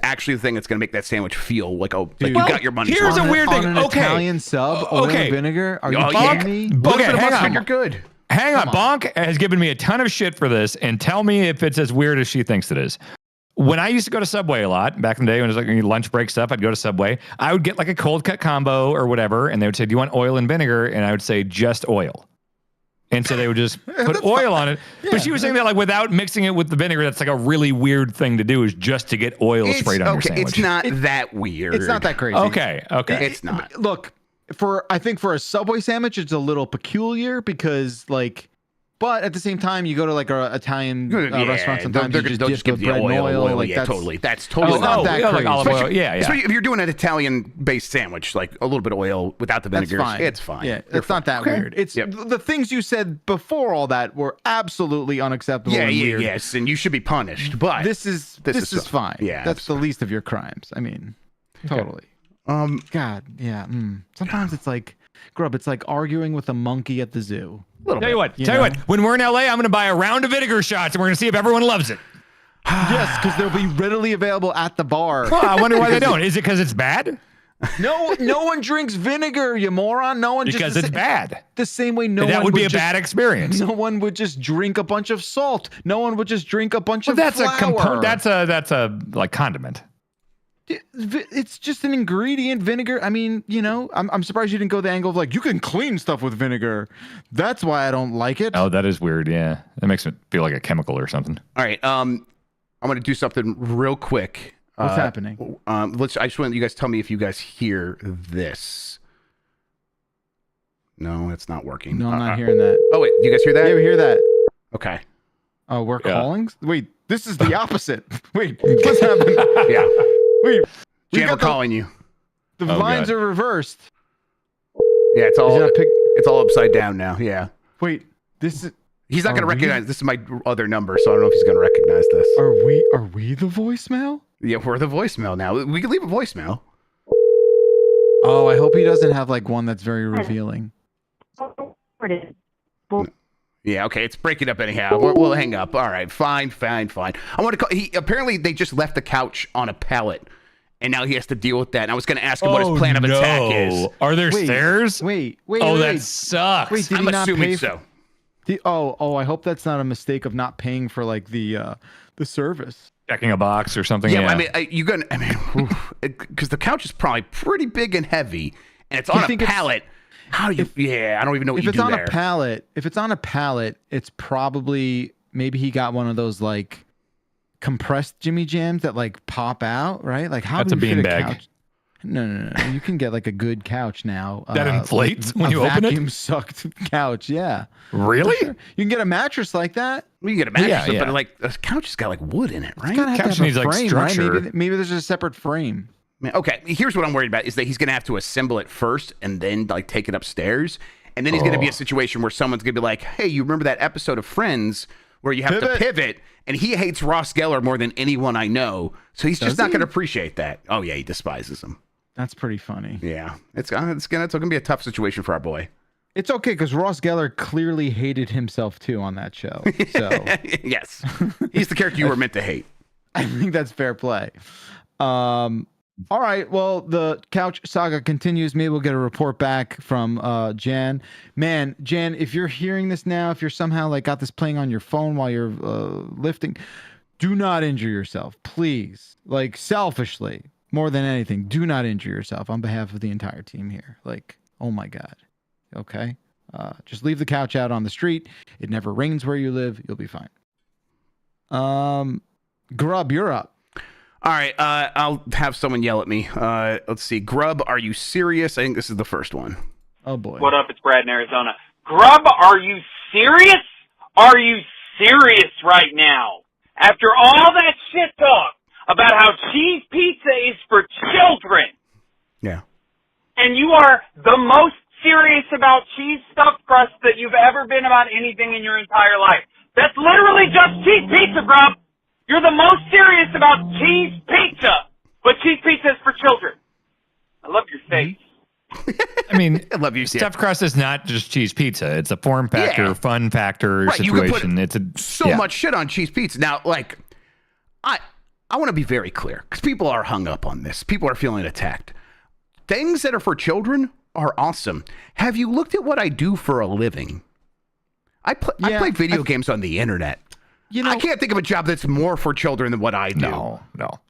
actually the thing that's going to make that sandwich feel like like you Well, got your money's here's worth. a weird on thing. an Okay. Italian sub, oil okay. and vinegar. Are you Oh, kidding yeah. me? Little bit of hang mustard, on. you're good. Hang on. Bonk has given me a ton of shit for this, and tell me if it's as weird as she thinks it is. When I used to go to Subway a lot back in the day when it was like lunch break stuff, I'd go to Subway. I would get like a cold cut combo or whatever, and they would say, "Do you want oil and vinegar?" And I would say, "Just oil." And so they would just put oil on it. But she was saying that like without mixing it with the vinegar, that's like a really weird thing to do, is just to get oil sprayed on your sandwich. It's not that weird. It's not that crazy. Okay. It's not. Look, I think for a Subway sandwich, it's a little peculiar because like, but at the same time, you go to like a Italian restaurant sometimes, they'll you just dip the bread in oil. Like yeah, that's totally. That's totally It's not that like crazy. olive oil. Especially- Yeah. Especially if you're doing an Italian-based sandwich, like a little bit of oil without the That's vinegar, fine. it's fine. Yeah, You're it's not that fine. weird. It's Yep. the things you said before all that were absolutely unacceptable. Yeah, and weird. yes, and you should be punished. But This is fine. Yeah, that's the least of your crimes. I mean, totally. God, yeah. Sometimes it's like, Grub. It's like arguing with a monkey at the zoo. Tell you what, when we're in LA, I'm going to buy a round of vinegar shots and we're going to see if everyone loves it. Yes, because they'll be readily available at the bar. Well, I wonder why they don't. Is it because it's bad? No one drinks vinegar, you moron. No one Because just it's bad. the same way. That would be a bad experience. No one would just drink a bunch of salt. No one would just drink a bunch Well, of that's flour. that's a like condiment. It's just an ingredient, vinegar. I mean, I'm surprised you didn't go the angle of like, you can clean stuff with vinegar. That's why I don't like it. Oh, that is weird. Yeah, that makes it feel like a chemical or something. All right, I'm going to do something real quick. What's happening? I just want you guys to tell me if you guys hear this. No, it's not working. No, I'm not hearing that. Oh wait, you guys hear that? Yeah, we hear that. Okay. Oh, we're Yeah. calling? Wait, this is the opposite. Wait, what's happening? Yeah. Wait, we Jan, we're got calling you. the Oh, lines God. are reversed. Yeah, it's Is all it a pic- it's all upside down now. Yeah. Wait, this is. He's not Are going to we- recognize. This is my other number, so I don't know if he's going to recognize this. Are we the voicemail? Yeah, we're the voicemail now. We can leave a voicemail. Oh, I hope he doesn't have like one that's very revealing. Yeah, okay, it's breaking up anyhow. We'll hang up. All right, fine. I want to call. Apparently they just left the couch on a pallet, and now he has to deal with that. And I was going to ask him what his plan of attack is. Are there Wait, stairs? Wait. Oh, that sucks. Wait, did I'm he not assuming pay so. Oh, I hope that's not a mistake of not paying for like the service. Checking a box or something. Yeah, I mean, because the couch is probably pretty big and heavy, and it's on a think it's- pallet. How do you? I don't even know what If you it's do on there. a pallet, it's probably maybe he got one of those like compressed Jimmy Jams that like pop out, right? Like how That's do a you fit beanbag. couch? No. You can get like a good couch now. That inflates when you a open it? vacuum sucked couch, yeah. Really? Sure. You can get a mattress like that. Well, you get a mattress, Yeah. but like a couch has got like wood in it, right? It's gotta have Couch to have needs, a like, frame, structure. right? Maybe there's a separate frame. Okay, here's what I'm worried about is that he's going to have to assemble it first and then like take it upstairs. And then he's going to be a situation where someone's going to be like, hey, you remember that episode of Friends where you have to pivot? And he hates Ross Geller more than anyone I know. So he's just not going to appreciate that. Oh, yeah, he despises him. That's pretty funny. Yeah, it's going to be a tough situation for our boy. It's okay because Ross Geller clearly hated himself too on that show. So Yes, he's the character you were meant to hate. I think that's fair play. All right. Well, the couch saga continues. Maybe we'll get a report back from Jan. Man, Jan, if you're hearing this now, if you're somehow like got this playing on your phone while you're lifting, do not injure yourself, please. Like selfishly, more than anything, do not injure yourself on behalf of the entire team here. Like, oh my God. Okay. Just leave the couch out on the street. It never rains where you live. You'll be fine. Grub, you're up. All right, I'll have someone yell at me. Let's see. Grub, are you serious? I think this is the first one. Oh, boy. What up? It's Brad in Arizona. Grub, are you serious? Are you serious right now? After all that shit talk about how cheese pizza is for children. Yeah. And you are the most serious about cheese stuffed crust that you've ever been about anything in your entire life. That's literally just cheese pizza, Grub. You're the most serious about cheese pizza, but cheese pizza is for children. I love your face. I mean, I love you. Stuffed crust is not just cheese pizza. It's a form factor, fun factor Right, you situation. can put It's so much shit on cheese pizza. Now, like, I want to be very clear because people are hung up on this. People are feeling attacked. Things that are for children are awesome. Have you looked at what I do for a living? I play video games on the internet. You know, I can't think of a job that's more for children than what I do. No.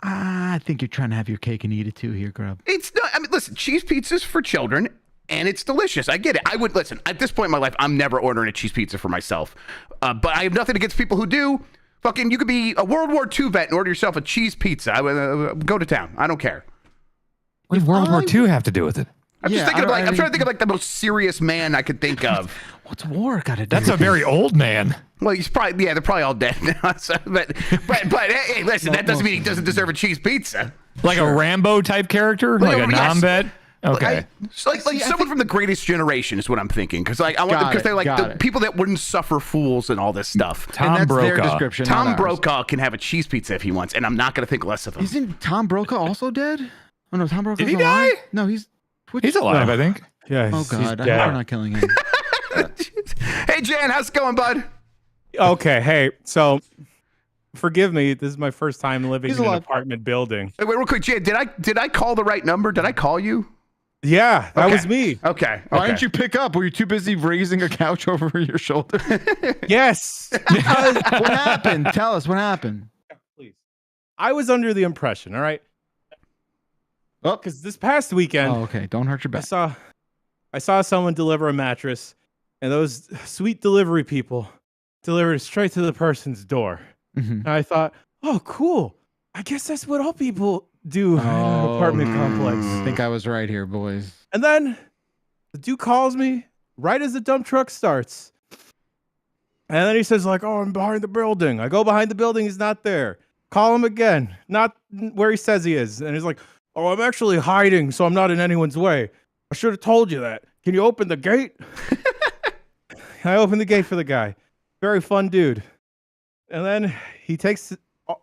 I think you're trying to have your cake and eat it too here, Grub. It's not. I mean, listen, cheese pizza's for children, and it's delicious. I get it. I would listen. At this point in my life, I'm never ordering a cheese pizza for myself. But I have nothing against people who do. Fucking, you could be a World War II vet and order yourself a cheese pizza. I would go to town. I don't care. What does World War II have to do with it? I'm just thinking of like I'm trying to think of like the most serious man I could think of. What's war got to do? That's a very old man. Well, he's probably they're probably all dead now. So, but hey, listen, that doesn't mean he doesn't deserve a cheese pizza. Like a Rambo type character, like a non-vet. Okay, like someone from the Greatest Generation is what I'm thinking, because like I want because they're like the people that wouldn't suffer fools and all this stuff. Tom Brokaw. Their description, Tom Brokaw can have a cheese pizza if he wants, and I'm not going to think less of him. Isn't Tom Brokaw also dead? Oh no, Tom Brokaw. Did he die? No, he's alive, I think. Yeah. Oh God, I hope we're not killing him. Hey Jan, how's it going, bud? Okay, hey, so forgive me. This is my first time living in an apartment building. Hey, wait, real quick, Jan, did I call the right number? Did I call you? Yeah, that was me. Okay. Why didn't you pick up? Were you too busy raising a couch over your shoulder? Yes. What happened? Tell us what happened. Please. I was under the impression, all right? Oh, because this past weekend, okay. Don't hurt your back. I saw someone deliver a mattress, and those sweet delivery people delivered it straight to the person's door. Mm-hmm. And I thought, oh, cool. I guess that's what all people do in an apartment complex. I think I was right here, boys. And then the dude calls me right as the dump truck starts. And then he says, like, oh, I'm behind the building. I go behind the building. He's not there. Call him again. Not where he says he is. And he's like, oh, I'm actually hiding, so I'm not in anyone's way. I should have told you that. Can you open the gate? I opened the gate for the guy. Very fun dude. And then he takes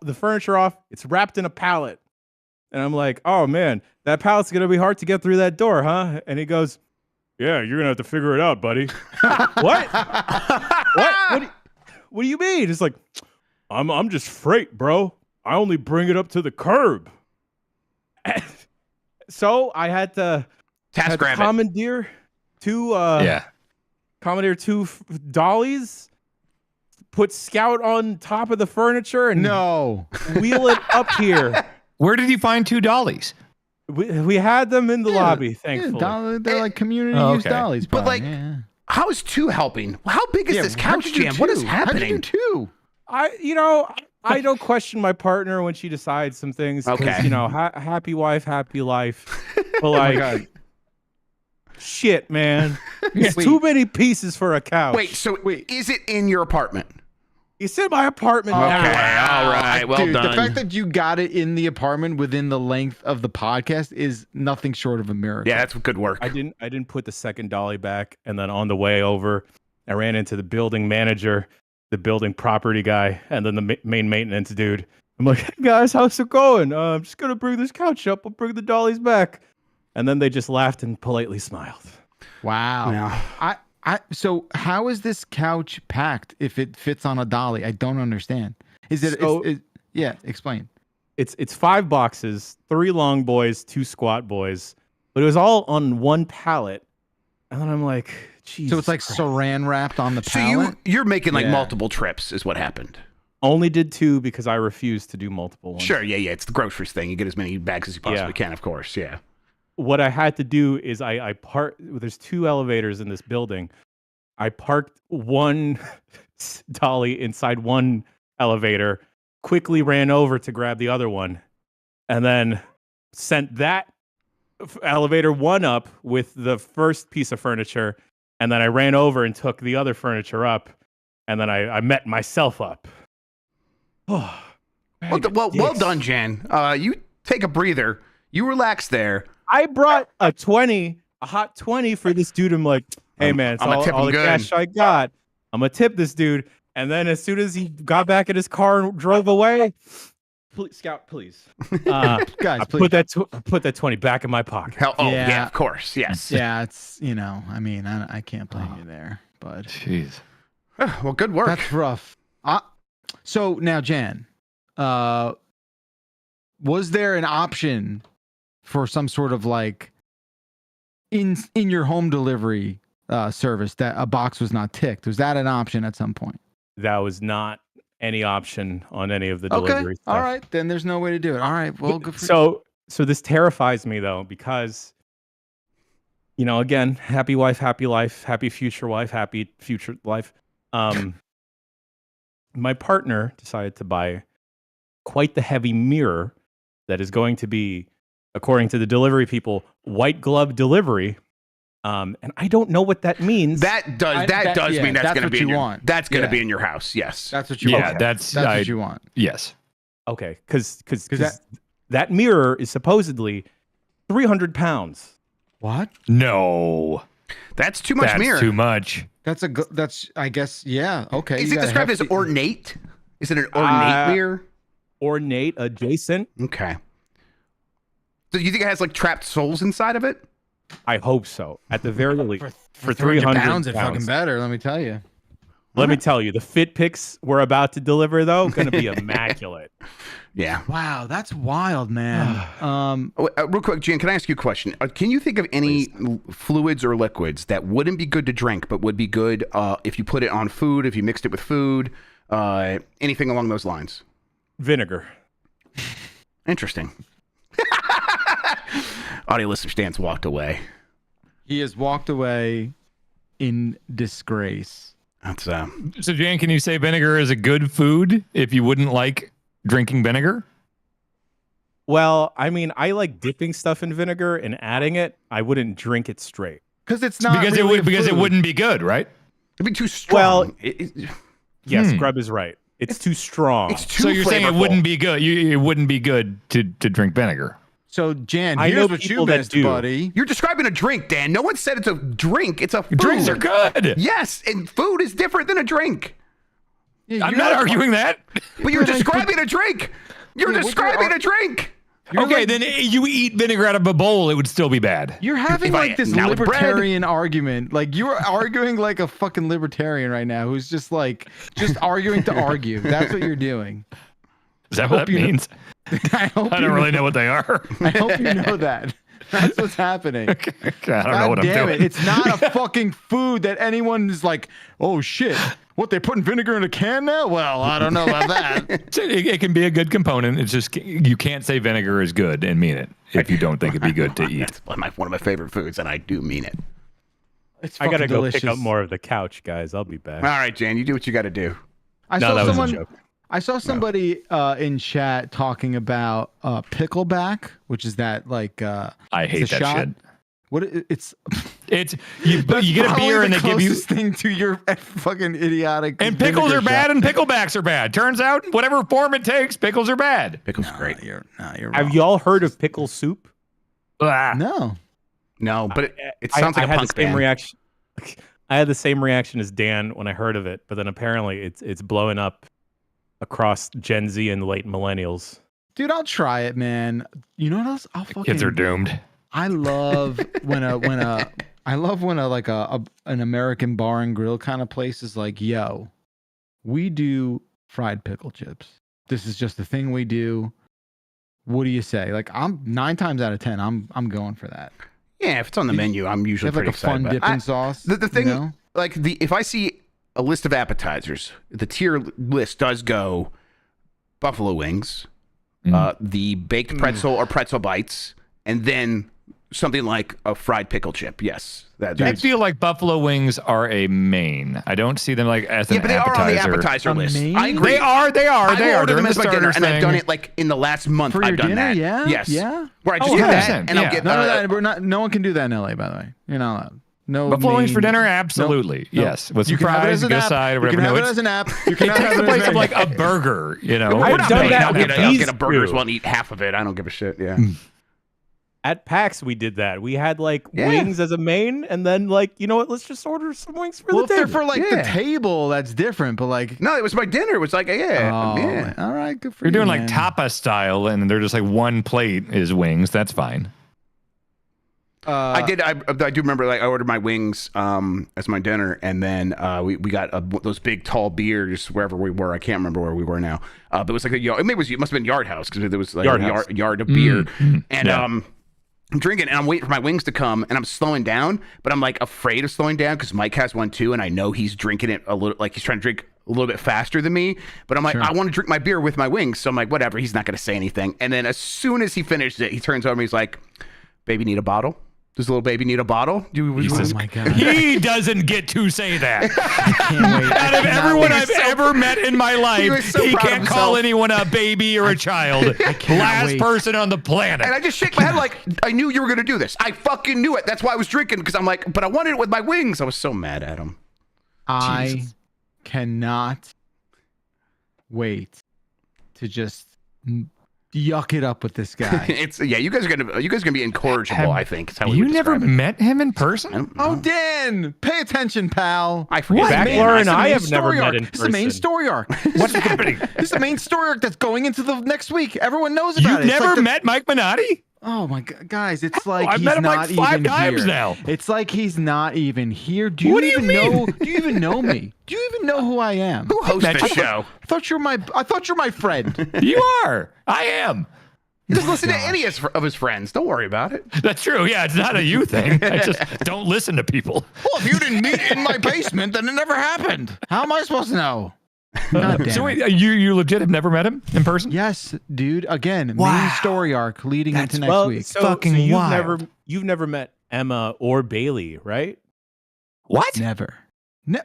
the furniture off. It's wrapped in a pallet. And I'm like, oh, man, that pallet's going to be hard to get through that door, huh? And he goes, yeah, you're going to have to figure it out, buddy. What? What do you mean? It's like, I'm just freight, bro. I only bring it up to the curb. So I had to commandeer two dollies, put Scout on top of the furniture, and wheel it up here. Where did you find two dollies? We had them in the lobby, thankfully. Yeah, they're like community use dollies. But like, how is two helping? How big is this couch jam? What is happening? How did you do two? I don't question my partner when she decides some things. Okay. Happy wife, happy life. But like, shit, man. It's too many pieces for a couch. Wait, is it in your apartment? It's in my apartment now. Okay, all right, well Dude, done. The fact that you got it in the apartment within the length of the podcast is nothing short of a miracle. Yeah, that's good work. I didn't put the second dolly back, and then on the way over, I ran into the building manager, the building property guy, and then the main maintenance dude. I'm like, hey guys, how's it going? I'm just gonna bring this couch up. I'll bring the dollies back. And then they just laughed and politely smiled. Wow. Yeah. So how is this couch packed if it fits on a dolly? I don't understand. Is it? Yeah, explain. It's 5 boxes, 3 long boys, 2 squat boys, but it was all on one pallet. And then I'm like, Jesus So it's like Christ. saran wrapped on the So pallet? you're making like Yeah. multiple trips is what happened. Only did 2 because I refused to do multiple ones. Sure, yeah. It's the groceries thing. You get as many bags as you possibly can, of course. Yeah. What I had to do is I parked. There's 2 elevators in this building. I parked one dolly inside one elevator, quickly ran over to grab the other one, and then sent that elevator 1 up with the first piece of furniture, and then I ran over and took the other furniture up, and then I met myself up. Oh, Well done, Jan. You take a breather. You relax there. I brought a hot 20 for this dude. I'm like, hey man, it's I'm gonna tip all him the good. cash I got. I'm gonna tip this dude. And then as soon as he got back in his car and drove away, please, Scout, please. Guys, I please. put that 20 back in my pocket. Yeah, of course. Yes. Yeah, it's, I mean, I can't blame you there, but. Jeez. Well, good work. That's rough. So now, Jan, was there an option for some sort of like in your home delivery service that a box was not ticked? Was that an option at some point? That was not any option on any of the delivery stuff. All right, then there's no way to do it. All right, well, good for So this terrifies me though, because again, happy wife, happy life, happy future wife, happy future life. My partner decided to buy quite the heavy mirror that is going to be, according to the delivery people, white glove delivery. And I don't know what that means. That does mean that's going to be what in you your, want. That's going to be in your house. Yes. That's what you Yeah, want. that's what you want. Yes. Okay, because that mirror is supposedly 300 pounds. What? No. That's too much That's mirror. too much. That's I guess, yeah. Okay. Is you it got a described as hefty- ornate? Is it an ornate mirror? Ornate adjacent. Okay. So you think it has like trapped souls inside of it? I hope so. At the very least, for 300 pounds, it's fucking better. Let me tell you. Let me tell you, the fit pics we're about to deliver though, going to be immaculate. Yeah. Wow, that's wild, man. Real quick, Jan, can I ask you a question? Can you think of any fluids or liquids that wouldn't be good to drink, but would be good if you put it on food, if you mixed it with food, anything along those lines? Vinegar. Interesting. Audio listener Stan's walked away. He has walked away in disgrace. That's So, Jan, can you say vinegar is a good food if you wouldn't like drinking vinegar? Well, I mean, I like dipping stuff in vinegar and adding it. I wouldn't drink it straight. Because it's not Because really it wouldn't be good, right? it'd be too strong. Well, yes, Grub is right. It's too strong. It's too So you're saying it flavorful. wouldn't be good. It wouldn't be good to drink vinegar. So, Jan, I know here's what you people that missed, do. buddy. You're describing a drink, Dan. No one said it's a drink. It's a food. Drinks are good. Yes, and food is different than a drink. Yeah, I'm not arguing that. But you're describing a drink. You're Yeah, describing a drink. Okay, then you eat vinegar out of a bowl, it would still be bad. You're having If I- like this now with bread. libertarian argument. Like you're arguing like a fucking libertarian right now who's just arguing to argue. That's what you're doing. Is that what that you know- means? I hope I you don't really know what they are. I hope you know that. That's what's happening. I don't know God what I'm damn doing. it. It's not a fucking food that anyone is like, oh shit. What, they're putting vinegar in a can now? Well, I don't know about that. It can be a good component. It's just you can't say vinegar is good and mean it if you don't think it'd be good to eat. That's one of my favorite foods, and I do mean it. It's I gotta fucking go delicious. pick up more of the couch, guys. I'll be back. All right, Jan, you do what you got to do. No, that was a joke. I saw somebody in chat talking about pickleback, which is that like I it's hate a that shot. shit. What it's You get a probably beer and the they give you closest thing to your fucking idiotic. and pickles vinegar are bad shot. and picklebacks are bad. Turns out whatever form it takes, pickles are bad. Pickles are great. You're Have wrong. y'all heard of pickle soup? Blah. No. No, but it sounds like I a had punk the same band. reaction. I had the same reaction as Dan when I heard of it, but then apparently it's blowing up across Gen Z and late millennials. Dude, I'll try it, man. You know what else? I'll fucking. Kids are doomed. I love when an American bar and grill kind of place is like, yo, we do fried pickle chips. This is just the thing we do. What do you say? Like, I'm 9 times out of 10, I'm going for that. Yeah, if it's on the menu, I'm usually Have like pretty a fun excited. dipping sauce. The thing, you know? like if I see a list of appetizers, the tier list does go buffalo wings, the baked pretzel or pretzel bites, and then something like a fried pickle chip. Yes, I feel like buffalo wings are a main. I don't see them like as an but they appetizer. are on the appetizer list. main? I agree. They are. I ordered They're them in as the my dinner, starters and I've done thing. it like in the last month. For your I've done dinner? that. Yeah? Yes. Yeah? Where I just Oh, do that, 100%, and I'll yeah. get. None of that. We're not. No one can do that in LA, by the way. You're not allowed. No Buffalo wings for main- dinner, absolutely. Nope. Yes, with You some can have it fries, as an go app. side, or You whatever. can have No, it it's as an app. You can it have takes it the as place an of like app. a burger. You know, I've done that I'll with get a burger as Beast well and eat half of it. I don't give a shit. Yeah. At PAX, we did that. We had like wings as a main, and then like, you know what? Let's just order some wings for Well, the if they're dinner. for like the table, that's different. But like, No, it was my dinner. It was like, yeah. all right, good for you're you. doing like man. tapa style, and they're just like one plate is wings. That's fine. I do remember, like, I ordered my wings as my dinner, and then we got those big tall beers wherever we were. I can't remember where we were now, but it was like it must have been Yard House, because there was like a yard of beer, and I'm drinking, and I'm waiting for my wings to come, and I'm slowing down, but I'm like afraid of slowing down because Mike has one too, and I know he's drinking it a little, like he's trying to drink a little bit faster than me, but I'm like, I want to drink my beer with my wings, so I'm like, whatever, he's not going to say anything. And then as soon as he finishes it, he turns over to me, he's like, baby, need a bottle? Does little baby need a bottle? Oh my god! He doesn't get to say that. I can't wait. Out of everyone I've ever met in my life, so he proud of can't call himself. anyone a baby or a child. Last wait. person on the planet. And I just shake my head like, I knew you were going to do this. I fucking knew it. That's why I was drinking, because I'm like, but I wanted it with my wings. I was so mad at him. I cannot wait to just yuck it up with this guy. You guys are gonna be incorrigible. I think. Is how we You would never describe it. met him in I person? don't know. Oh, Dan, pay attention, pal. I forget. Backler and That's the I main have never story met arc. in This is the main person. story arc. What's happening? This is the main story arc that's going into the next week. Everyone knows about You've it. It's never like the- met Mike Minotti? Oh my god, guys! It's like I've he's met him not like 5 even times here. now. It's like he's not even here. Do you What do you even mean? know? Do you even know me? Do you even know who I am? Who hosts Met this you. show? I thought you're my friend. You are. I am. He doesn't listen to any of his friends. Don't worry about it. That's true. Yeah, it's not a you thing. I just don't listen to people. Well, if you didn't meet in my basement, then it never happened. How am I supposed to know? God damn So it. wait, you legit have never met him in person? Yes, dude. Again, Wow. main story arc leading into next week. fucking you've never met Emma or Bailey, right? What? Never.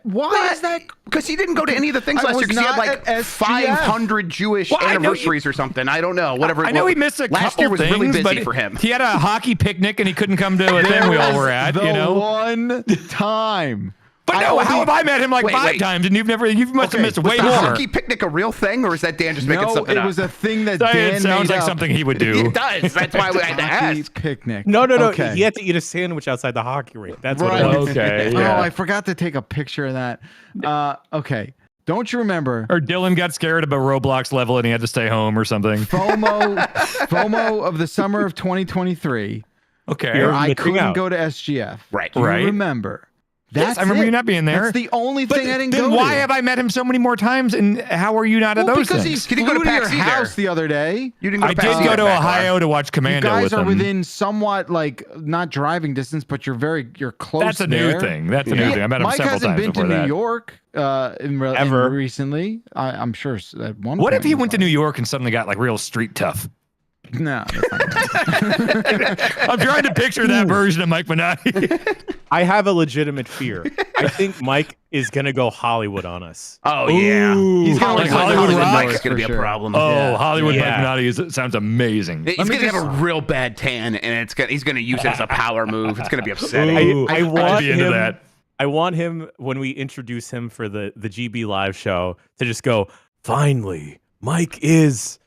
Why is that? Because he didn't go to any of the things I last year. was Because he had not like at SGF. 500 Jewish Well, I know you- anniversaries or something. I don't know. Whatever. I know he missed a last couple year was things, really busy but for him. He had a hockey picnic and he couldn't come to a thing we all were at. The You know. one time. But I no, only- how have I met him like Wait, 5 wait. times and you must have missed Was way the more. hockey picnic a real thing, or is that Dan just making No, something it up? was a thing that It Dan sounds made like up. something he would do. It does. That's why we had to Hockey ask. picnic. No. Okay. He had to eat a sandwich outside the hockey rink. That's what Right. it was. Okay. Oh, Yeah. I forgot to take a picture of that. Okay. Don't you remember Or Dylan got scared of a Roblox level and he had to stay home or something. FOMO of the summer of 2023? Okay. You're Where I missing couldn't out. go to SGF. Right. Do you Right. remember? Yes, I remember it. you not being there. That's the only But thing I didn't then go why to. have I met him so many more times and how are you not at Well, those because things? he He didn't go flew to to your PAX either. house the other day. You didn't go I to did PAX go either, to Backlar. Ohio to watch You Commando guys with are him. within somewhat like not driving distance, but you're close. That's a new there. thing. That's a new thing. I met him Mike several hasn't times been before to New that. York Ever. recently. I'm sure at one. What point if he in went to his New life. York and suddenly got like real street tough? No. That's not I'm trying to picture that version of Mike Minotti. I have a legitimate fear. I think Mike is gonna go Hollywood on us. Oh yeah. He's gonna like like Hollywood Hollywood Rock Mike's gonna for be a sure. problem. Oh, Hollywood Yeah. Mike Minotti sounds amazing. He's Let me gonna just- have a real bad tan, and he's gonna use it as a power move. It's gonna be upsetting. Ooh, I I'd want be into him- that. I want him when we introduce him for the GB live show to just go, finally, Mike is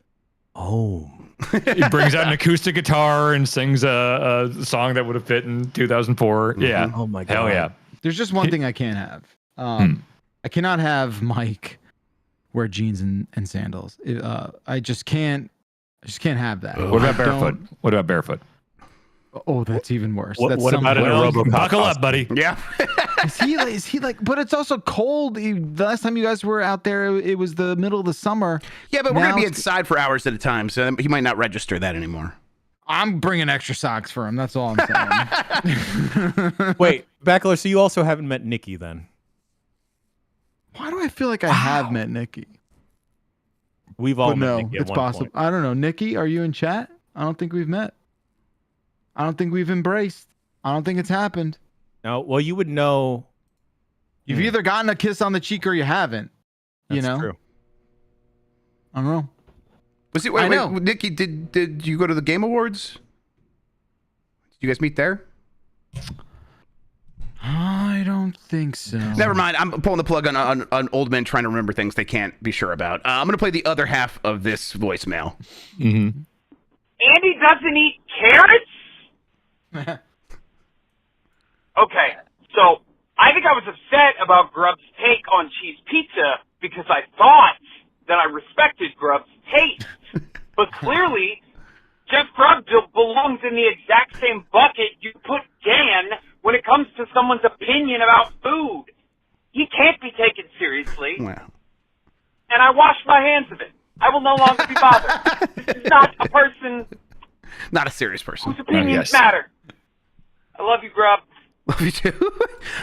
home. He brings out an acoustic guitar and sings a song that would have fit in 2004. Yeah. Oh my god. Hell yeah. There's just one thing I can't have. I cannot have Mike wear jeans and sandals. I just can't have that. What about I don't- barefoot? What about barefoot? Oh, that's even worse. What- That's what about something an else. Robocop Buckle up, costume? buddy. Yeah. Is he like? But it's also cold. The last time you guys were out there, it was the middle of the summer. Yeah, but we're Now gonna be it's- inside for hours at a time, so he might not register that anymore. I'm bringing extra socks for him. That's all I'm saying. Wait, Backler, so you also haven't met Nikki then? Why do I feel like I have met Nikki? We've all But met no, Nikki at it's one possible. point. I don't know. Nikki, are you in chat? I don't think we've met. I don't think we've embraced. I don't think it's happened. No, well, you would know. You've either gotten a kiss on the cheek or you haven't. That's you know? true. I don't know. Was it? I know. Nikki, did you go to the Game Awards? Did you guys meet there? I don't think so. Never mind. I'm pulling the plug on old men trying to remember things they can't be sure about. I'm going to play the other half of this voicemail. Mm-hmm. Andy doesn't eat carrots? Okay, so I think I was upset about Grub's take on cheese pizza because I thought that I respected Grub's taste. But clearly, Jeff Grubb belongs in the exact same bucket you put Dan when it comes to someone's opinion about food. He can't be taken seriously. Wow. And I wash my hands of it. I will no longer be bothered. This is not a person Not a serious person. whose opinions yes. matter. I love you, Grub. Love you too.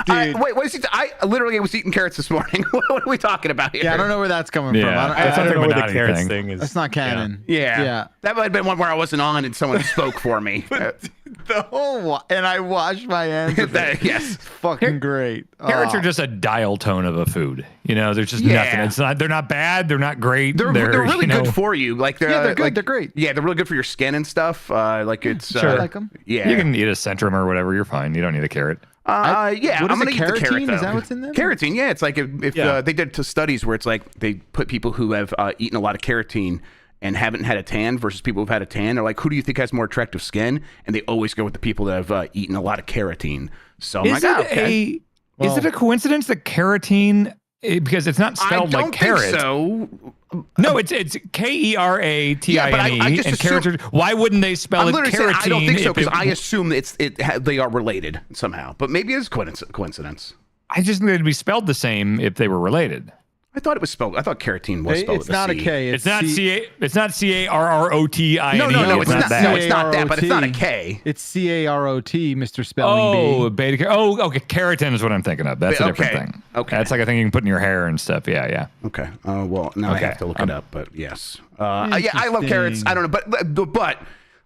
Wait, what is he? I literally was eating carrots this morning. What are we talking about here? Yeah, I don't know where that's coming Yeah. from. I That's don't something know where with the carrots anything. thing is. That's not canon. Yeah. Yeah. That might have been one where I wasn't on and someone spoke for me. The whole and I washed my hands. Of it. Yes. Fucking great. Carrots Oh. are just a dial tone of a food. You know, there's just Yeah. nothing. It's not. They're not bad. They're not great. They're really you know, good for you. Like they're Yeah, they're good. like- They're great. Yeah, they're really good for your skin and stuff. Like it's Sure. I like them. Yeah. You can eat a Centrum or whatever. You're fine. You don't need a carrot. Yeah, what I'm is gonna it, eat the carrot carotene? though. Is that what's in them? Carotene, yeah. It's like if Yeah. they did to studies where it's like they put people who have eaten a lot of carotene and haven't had a tan versus people who've had a tan. They're like, who do you think has more attractive skin? And they always go with the people that have eaten a lot of carotene. So I'm Is like, it is it a coincidence that carotene? Because it's not I spelled don't like carrot. think so. No, it's KERATINE. Yeah, but I just and carrots are, why wouldn't they spell I'm it literally carotene? saying I don't think so if because it- I assume they are related somehow. But maybe it's coincidence. I just think it'd be spelled the same if they were related. I thought it was spelled. I thought carotene was spelled. It's with not a C. K. It's not CARROTINE. No, it's not. that. No, it's not that. But it's not a CAROT. K. It's CAROT, Mr. Spelling Oh, Bee. beta. Oh, okay. Keratin is what I'm thinking of. That's a different Okay. thing. Okay. That's like a thing you can put in your hair and stuff. Yeah, yeah. Okay. Well, now I Okay. have to look it up. But yes. Yeah, I love carrots. I don't know, but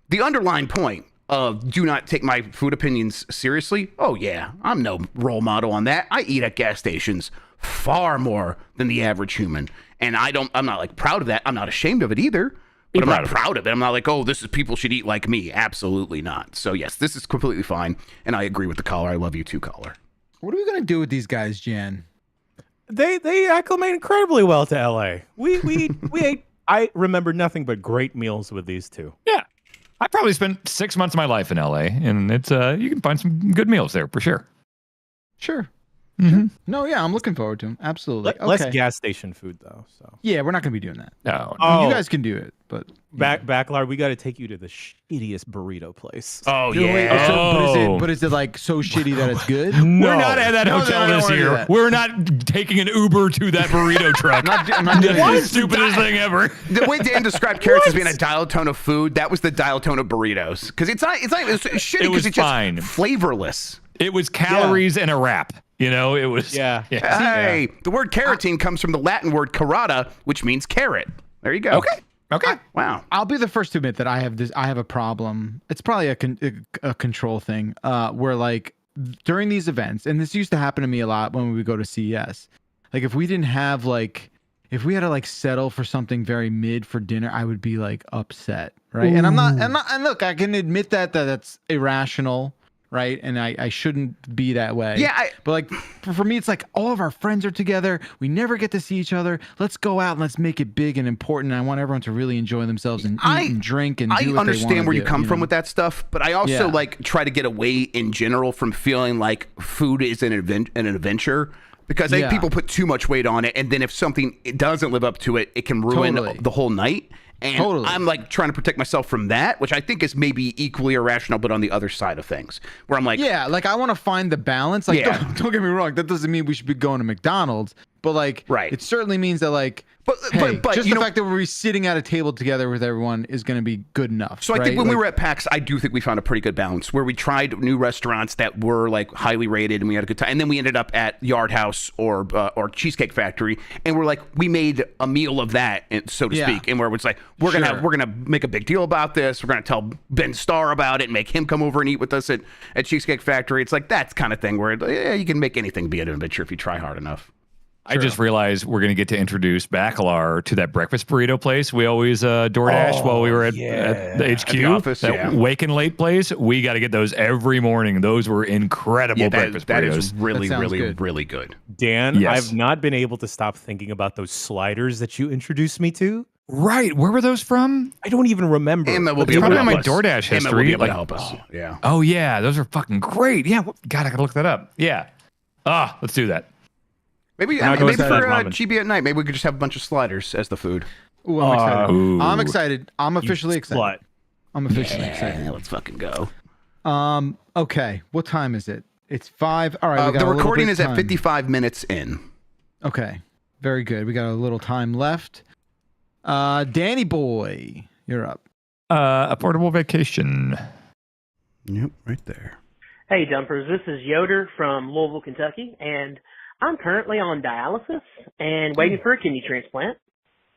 the underlying point of do not take my food opinions seriously. Oh yeah, I'm no role model on that. I eat at gas stations far more than the average human, and I'm not like proud of that. I'm not ashamed of it either. But I'm not proud of it. I'm not like, oh, this is people should eat like me. Absolutely not. So yes, this is completely fine, and I agree with the caller. I love you too, caller. What are we gonna do with these guys, Jan? They acclimate incredibly well to LA. We ate. I remember nothing but great meals with these two. Yeah. I probably spent 6 months of my life in LA, and it's you can find some good meals there for sure. Sure. Mm-hmm. No, yeah, I'm looking forward to them. Absolutely. Less Okay. gas station food though. So Yeah, we're not gonna be doing that. No. Oh. You guys can do it, but Backlar, we got to take you to the shittiest burrito place. Oh Wait, yeah. but is it like so shitty that it's good? We're not at that No, hotel I don't this wanna do year. that. We're not taking an Uber to that burrito truck. I'm not doing What? it. Stupidest thing ever. The way Dan described carrots as being a dial tone of food, that was the dial tone of burritos. Because it's shitty It was because it's fine. just flavorless. It was calories and a wrap. You know, it was. Yeah. Hey, the word carotene comes from the Latin word carota, which means carrot. There you go. Okay. Wow. I'll be the first to admit that I have a problem. It's probably a control thing. Where like during these events, and this used to happen to me a lot when we would go to CES. Like if we didn't have if we had to settle for something very mid for dinner, I would be upset, right? And I'm not. And look, I can admit that that's irrational. Right. And I shouldn't be that way. Yeah. But for me, it's all of our friends are together. We never get to see each other. Let's go out and let's make it big and important. I want everyone to really enjoy themselves and eat and drink and do what they want to understand where you do, come from know? with that stuff, but I also try to get away in general from feeling like food is an adventure. Because I think people put too much weight on it, and then if something doesn't live up to it, it can ruin Totally. the whole night. And Totally. I'm like trying to protect myself from that, which I think is maybe equally irrational, but on the other side of things, where I'm like, yeah, like I want to find the balance. Like, Yeah. don't get me wrong. That doesn't mean we should be going to McDonald's, but like, Right. it certainly means that like, but just you the know, fact that we're sitting at a table together with everyone is going to be good enough. so I think right? when we Like, were at PAX, I do think we found a pretty good balance where we tried new restaurants that were like highly rated and we had a good time. And then we ended up at Yard House or Cheesecake Factory, and we're like, we made a meal of that, so to Yeah. speak. And where it's like, we're gonna make a big deal about this. We're gonna tell Ben Starr about it and make him come over and eat with us at Cheesecake Factory. It's like that kind of thing where you can make anything be an adventure if you try hard enough. I just realized we're going to get to introduce Bacalar to that breakfast burrito place we always DoorDash while we were at the HQ. At the office, that Wake and Late place. We got to get those every morning. Those were incredible breakfast that burritos. is really, That sounds really, good. really good. Dan, Yes. I've not been able to stop thinking about those sliders that you introduced me to. Right. Where were those from? I don't even remember. Emma will It's be able probably to on help my us. DoorDash Emma will history. be able to Like, help us. Yeah. oh, yeah. Those are fucking great. Yeah. God, I got to look that up. Yeah. Let's do that. Maybe Now maybe goes for that ramen. GB at night, maybe we could just have a bunch of sliders as the food. Ooh, I'm excited. Ooh. I'm excited. I'm officially excited. Slut. I'm officially excited. Yeah, let's fucking go. Okay. What time is it? It's 5. All right. We got The a little recording bit is at time. 55 minutes in. Okay. Very good. We got a little time left. Danny boy, you're up. Affordable vacation. Yep, right there. Hey, Dumpers. This is Yoder from Louisville, Kentucky, and I'm currently on dialysis and waiting for a kidney transplant.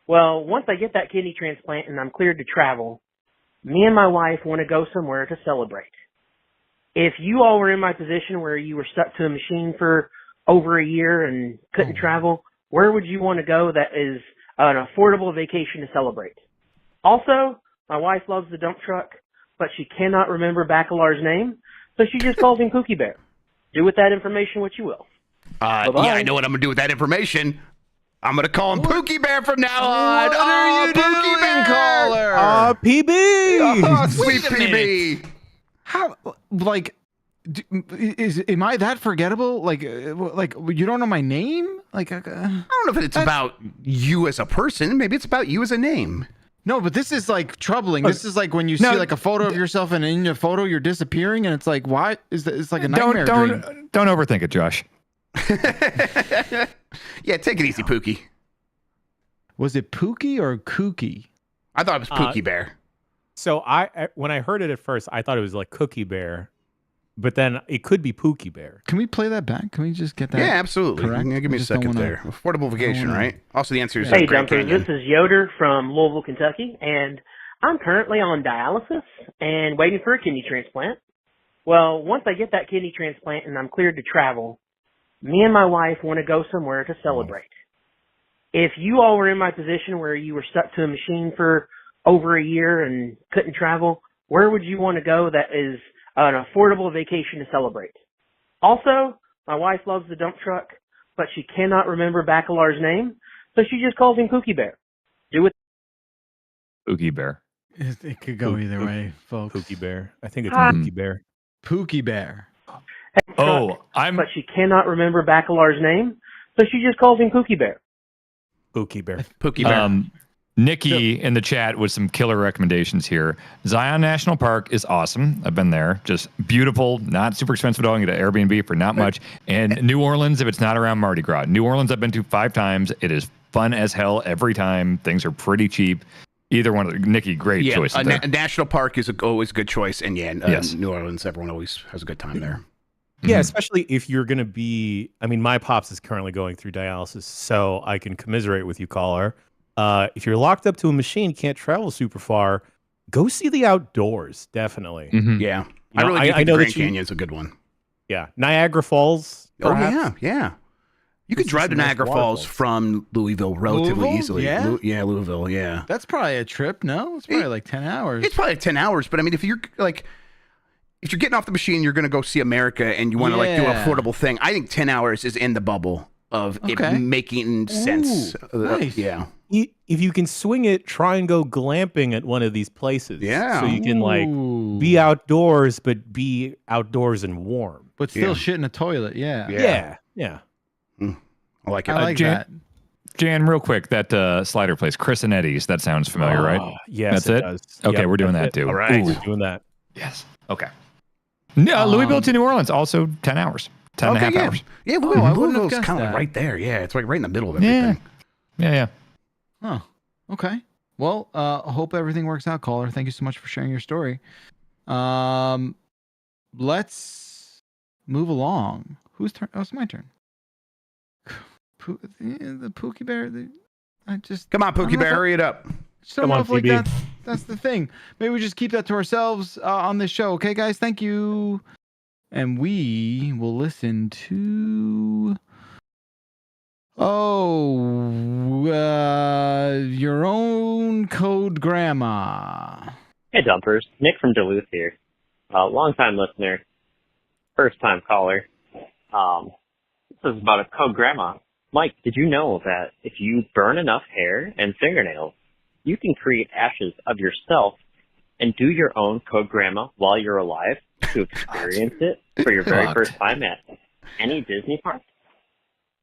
Well, once I get that kidney transplant and I'm cleared to travel, me and my wife want to go somewhere to celebrate. If you all were in my position where you were stuck to a machine for over a year and couldn't travel, where would you want to go that is an affordable vacation to celebrate? Also, my wife loves the dump truck, but she cannot remember Bacalar's name, so she just calls him Pookie Bear. Do with that information what you will. Yeah, I know what I'm gonna do with that information. I'm gonna call him Pookie Bear from now on. What are you Pookie doing, Bear! caller? PB! Oh, sweet Wait a PB. How, like, am I that forgettable? Like you don't know my name? Like, I don't know if it's about you as a person. Maybe it's about you as a name. no, but this is like troubling. This is like when you see like a photo of yourself and in your photo you're disappearing, and it's like, why is that? It's like a nightmare dream. Don't overthink it, Josh. Yeah, take it easy, Pookie. Was it Pookie or Kookie? I thought it was Pookie Bear. So when I heard it at first, I thought it was like Cookie Bear, but then it could be Pookie Bear. Can we play that back? Can we just get that? Yeah, absolutely. correct? Yeah, give me I a just don't second wanna- there. Affordable vacation, wanna- right? Also, the answer is Hey, Grand Dumpers. Canyon. This is Yoder from Louisville, Kentucky, and I'm currently on dialysis and waiting for a kidney transplant. Well, once I get that kidney transplant and I'm cleared to travel, me and my wife want to go somewhere to celebrate. If you all were in my position where you were stuck to a machine for over a year and couldn't travel, where would you want to go that is an affordable vacation to celebrate? Also, my wife loves the dump truck, but she cannot remember Bacalar's name, so she just calls him Pookie Bear. Do it. Pookie Bear. It could go either way, folks. Pookie Bear. I think it's Pookie Bear. Pookie Bear. Oh, But she cannot remember Bacalar's name, so she just calls him Pookie Bear. Pookie Bear. Pookie Bear. Nikki in the chat with some killer recommendations here. Zion National Park is awesome. I've been there. Just beautiful, not super expensive at all. You get an Airbnb for not much. And New Orleans, if it's not around Mardi Gras. New Orleans, I've been to 5 times. It is fun as hell every time. Things are pretty cheap. Either one of the Nikki, great choice. A national park is always a good choice. And yeah, Yes. New Orleans, everyone always has a good time there. Yeah, especially if you're going to be. I mean, my pops is currently going through dialysis, so I can commiserate with you, caller. If you're locked up to a machine, can't travel super far, go see the outdoors. Definitely. Yeah. You know, I really do think I know Grand that you- Canyon's a good one. Yeah, Niagara Falls. Perhaps. Oh, yeah. You could This drive is to some nice Niagara waterfalls. Falls from Louisville relatively Louisville? easily. Yeah? Yeah, Louisville, yeah. That's probably a trip, no? It's probably like 10 hours. It's probably 10 hours, but I mean, if you're getting off the machine, you're going to go see America and you want to like do an Yeah. affordable thing. I think 10 hours is in the bubble of Okay. it making sense. nice. Yeah. If you can swing it, try and go glamping at one of these places. Yeah. So you can like Ooh. be outdoors, but be outdoors and warm. But still Yeah. shit in a toilet, yeah. Yeah. Yeah. I like it. I like Jan- that. Jan, real quick, that slider place, Chris and Eddie's, that sounds familiar, right? Yes, That's it does. Okay, Yep, we're doing that that's it. too. All right. We're doing that. Yes. Okay. No, Louisville to New Orleans, also 10 hours. 10 and a half hours. Yeah, Louisville's kind of like right there. Yeah, it's like right in the middle of everything. Yeah. Oh, okay. Well, hope everything works out, caller. Thank you so much for sharing your story. Let's move along. Whose turn? Oh, it's my turn. The Pookie Bear. Come on, Pookie Bear, hurry it up. Just don't Come know on, if, like, PB. that's the thing. Maybe we just keep that to ourselves on this show. Okay, guys? Thank you. And we will listen to... your own code grandma. Hey, Dumpers. Nick from Duluth here. Long-time listener. First-time caller. This is about a code grandma. Mike, did you know that if you burn enough hair and fingernails, you can create ashes of yourself and do your own code grandma while you're alive to experience it for your very first time at any Disney park?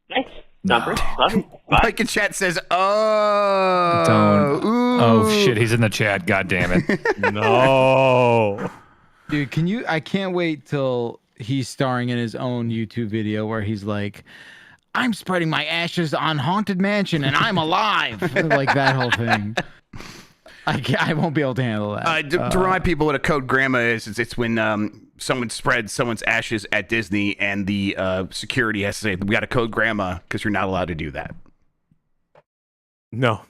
Thanks. Dumpers. Love you. Bye. Mike in chat says, oh. Don't. Ooh. Oh, shit. He's in the chat. God damn it. No. Dude, I can't wait till he's starring in his own YouTube video where he's like, I'm spreading my ashes on Haunted Mansion and I'm alive. Like that whole thing. I won't be able to handle that. To remind people what a code grandma is, it's when someone spreads someone's ashes at Disney and the security has to say, we got a code grandma because you're not allowed to do that. No.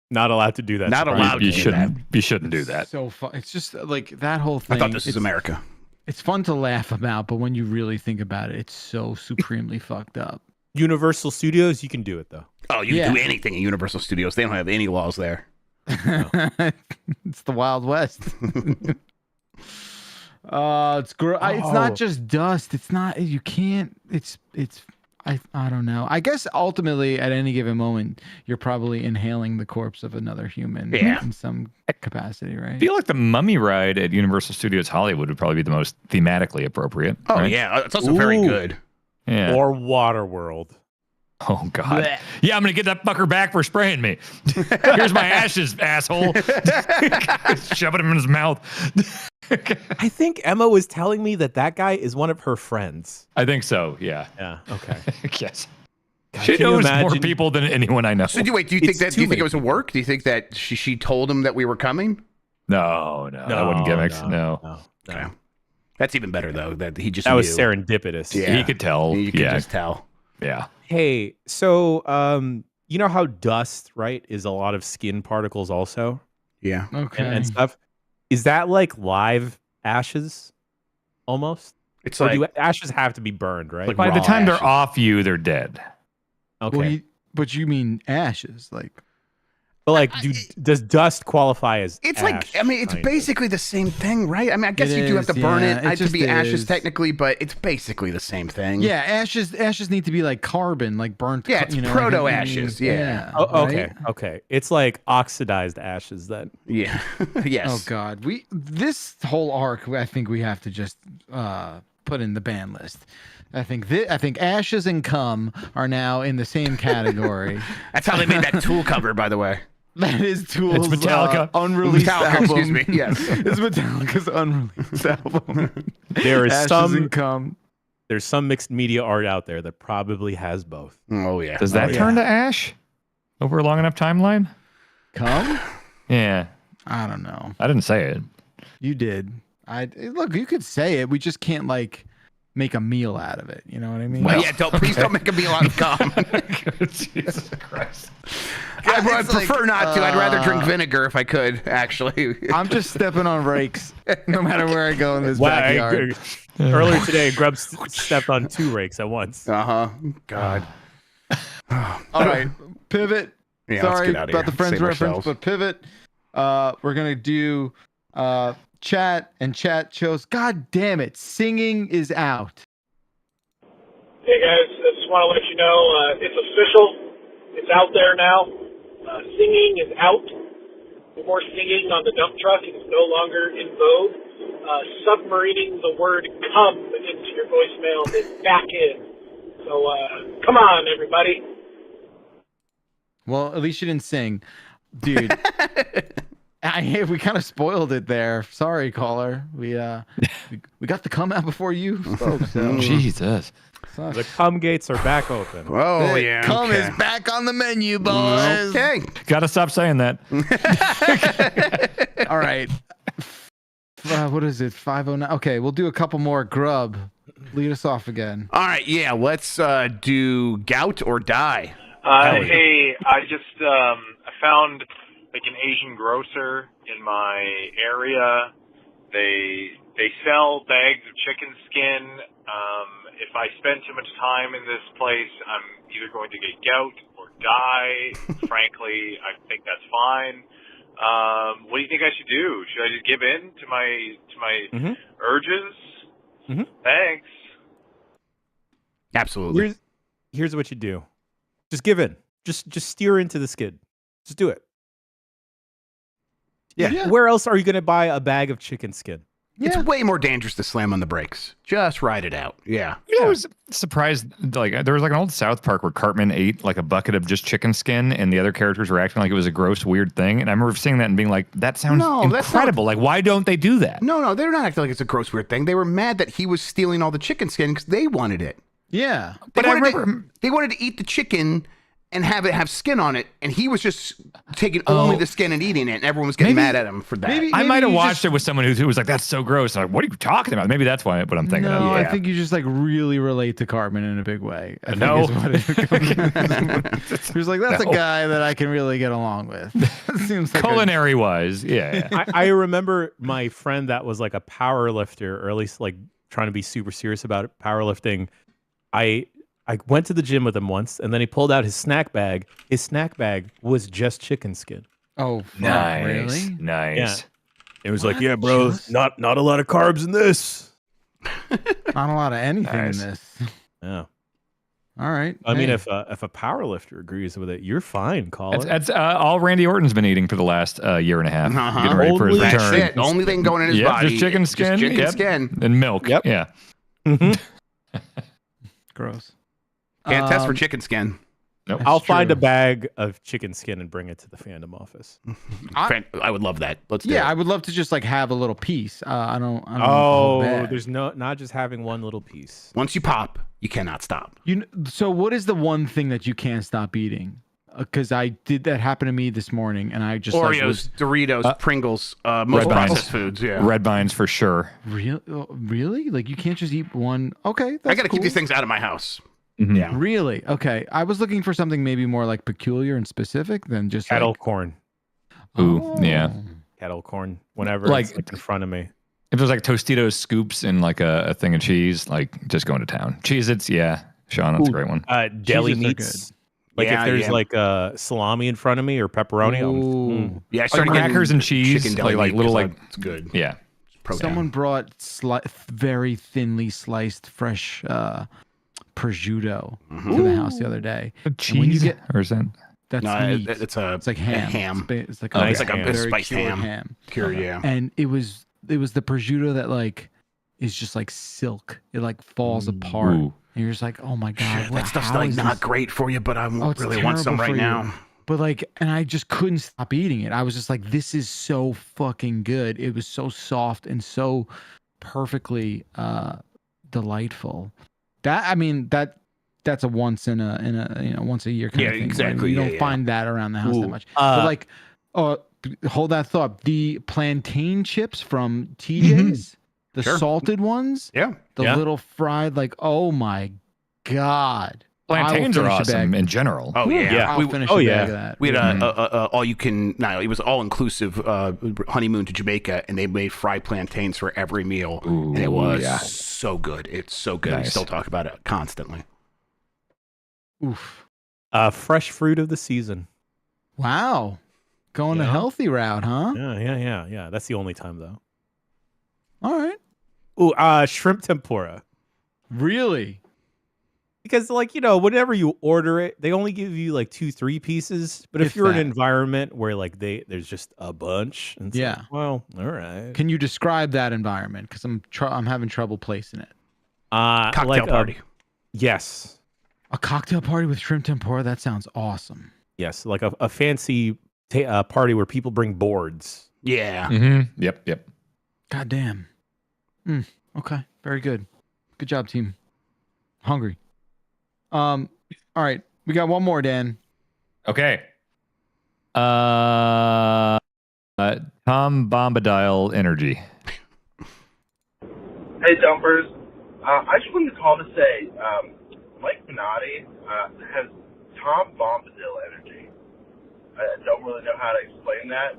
Not allowed to do that. Not allowed to do that. You shouldn't do that. So fun. It's just like that whole thing. I thought this was America. It's fun to laugh about, but when you really think about it, it's so supremely fucked up. Universal Studios, you can do it though. Oh, you can do anything in Universal Studios. They don't have any laws there. It's the Wild West. It's not just dust. It's not. You can't. It's. I don't know. I guess ultimately, at any given moment, you're probably inhaling the corpse of another human in some capacity, right? I feel like the Mummy ride at Universal Studios Hollywood would probably be the most thematically appropriate. Oh, right? yeah. It's also very good. Yeah. Or Waterworld. Oh, God. Blech. Yeah, I'm going to get that fucker back for spraying me. Here's my ashes, asshole. Shoving him in his mouth. I think Emma was telling me that guy is one of her friends. I think so, yeah. Yeah, okay. Yes. God, She can you knows more imagine? people than anyone I know. So do you think it was a work? Do you think that she told him that we were coming? No, that wouldn't gimmicks. No. Okay. That's even better though. That he just That was knew. serendipitous. Yeah. He could tell. You could just tell. Yeah. Hey, so you know how dust, right, is a lot of skin particles also? Yeah. Okay. And stuff. Is that like live ashes almost? It's or like do ashes have to be burned, right? like By the raw time ashes. they're off you, they're dead. Okay. Well, but you mean ashes, like? But like, does dust qualify as? It's ash, like, I mean, it's kind of? basically the same thing, right? I mean, I guess It you do have to is, burn yeah, it. it to just be ashes is. technically, but it's basically the same thing. Yeah, ashes need to be like carbon, like burnt. Yeah, it's proto ashes. Yeah. Oh, okay, right? okay. It's like oxidized ashes then. Yeah. Yes. Oh God, this whole arc, I think we have to just put in the ban list. I think ashes and cum are now in the same category. That's how they made that Tool cover, by the way. That is Tool's It's Metallica. Unreleased Metallica, album. excuse me. Yes. It's Metallica's unreleased album. There is Ashes and cum. There's some mixed media art out there that probably has both. Oh yeah. Does that turn to ash over a long enough timeline? Cum? Yeah. I don't know. I didn't say it. You did. Look. You could say it. We just can't like make a meal out of it. You know what I mean? Well, yeah. Please don't make a meal out of cum. Jesus Christ. I'd prefer not to. I'd rather drink vinegar if I could. Actually. I'm just stepping on rakes no matter where I go in this backyard. Earlier today, Grubb stepped on 2 rakes at once. God. All right, pivot. Yeah, Sorry let's get out of about here. the friends Save reference, ourselves. but pivot. We're gonna do chat, and chat shows. God damn it, singing is out. Hey guys, I just want to let you know it's official. It's out there now. Singing is out. No more singing on the dump truck. It's no longer in vogue. Submarining the word "come" into your voicemail is back in. So come on, everybody. Well, at least you didn't sing, dude. We kind of spoiled it there. Sorry, caller. We got the come out before you spoke. So. Jesus. The cum gates are back open. Oh, yeah. Cum is back on the menu, boys. Okay. Gotta stop saying that. All right. What is it? 5:09. Okay, we'll do a couple more. Grub, lead us off again. All right, yeah, let's do gout or die. Hey, I just I found like an Asian grocer in my area. They sell bags of chicken skin. If I spend too much time in this place, I'm either going to get gout or die. Frankly, I think that's fine. What do you think I should do? Should I just give in to my urges? Thanks. Absolutely. Here's what you do. Just give in. Just steer into the skid. Just do it. Yeah. Where else are you going to buy a bag of chicken skin? It's way more dangerous to slam on the brakes. Just ride it out. Yeah. You know, I was surprised. Like there was like an old South Park where Cartman ate like a bucket of just chicken skin, and the other characters were acting like it was a gross, weird thing. And I remember seeing that and being like, "That sounds incredible. Like, why don't they do that?" No, they're not acting like it's a gross, weird thing. They were mad that he was stealing all the chicken skin because they wanted it. Yeah, but I remember they wanted to eat the chicken and have it have skin on it, and he was just taking only the skin and eating it, and everyone was getting mad at him for that. I might have watched it with someone who was like, "That's so gross." I'm like, what are you talking about? Maybe that's what I'm thinking of. No, I think you just like really relate to Cartman in a big way. I think No. is what he was like, that's a guy that I can really get along with. Seems like Culinary wise, yeah. I remember my friend that was like a power lifter, or at least like trying to be super serious about powerlifting. I went to the gym with him once, and then he pulled out his snack bag. His snack bag was just chicken skin. Oh, nice, really? Nice. Yeah. It was like, yeah, bro, not a lot of carbs in this. Not a lot of anything in this. Yeah. All right. I mean, if a power lifter agrees with it, you're fine, caller. That's all Randy Orton's been eating for the last year and a half. Getting ready for his return. That's it. Only thing going in his body. Just chicken skin. Just chicken skin. And milk. Yep. Yeah. Gross. Can't test for chicken skin. Nope. I'll find a bag of chicken skin and bring it to the fandom office. I would love that. Let's do it. I would love to just like have a little piece. I don't there's not just having one little piece. Once you pop, you cannot stop. So what is the one thing that you can't stop eating? Because that happened to me this morning, and I just Oreos, Doritos, Pringles, most processed foods. Yeah, Red Vines for sure. Really? Like you can't just eat one? Okay, I got to keep these things out of my house. Mm-hmm. Yeah. Really? Okay. I was looking for something maybe more like peculiar and specific than just kettle corn. Ooh, yeah. Kettle corn. Whenever like it's in front of me. If there's like Tostitos scoops and like a thing of cheese, like just going to town. Cheez-Its, yeah. Sean, that's a great one. Deli meats. Like if there's like salami in front of me or pepperoni. Yeah, I started crackers and cheese. Chicken deli like little it's good. Yeah. Someone brought very thinly sliced fresh prosciutto to the house the other day. Cheese? Or is that? That's meat. It's like ham. ham. It's like a very spiced cured ham. Cured, yeah. And it was the prosciutto that like is just like silk. It like falls apart. And you're just like, oh my god, that stuff's like not great for you, but I really want some right now. But like, and I just couldn't stop eating it. I was just like, this is so fucking good. It was so soft and so perfectly delightful. That's a once in a once a year kind of thing. Exactly. You don't find that around the house that much. But like, hold that thought. The plantain chips from TJ's, the salted ones, the little fried, like, oh my god. Plantains are awesome in general. Oh yeah, I'll finish a bag of that. We had a all you can. No, it was all inclusive honeymoon to Jamaica, and they made fried plantains for every meal, and it was so good. It's so good. Nice. We still talk about it constantly. Oof. Fresh fruit of the season. Wow, going a healthy route, huh? Yeah. That's the only time though. All right. Ooh, shrimp tempura. Really? Because, like, whenever you order it, they only give you like 2-3 pieces. But if you're in an environment where like there's just a bunch, and like, well, all right. Can you describe that environment? Because I'm having trouble placing it. Cocktail party. Yes. A cocktail party with shrimp tempura. That sounds awesome. Yes, like a fancy party where people bring boards. Yeah. Mm-hmm. Yep. God damn. Okay. Very good. Good job, team. Hungry. All right. We got one more, Dan. Okay. Tom Bombadil Energy. Hey, Dumpers. I just wanted to call to say, Mike Minotti has Tom Bombadil energy. I don't really know how to explain that.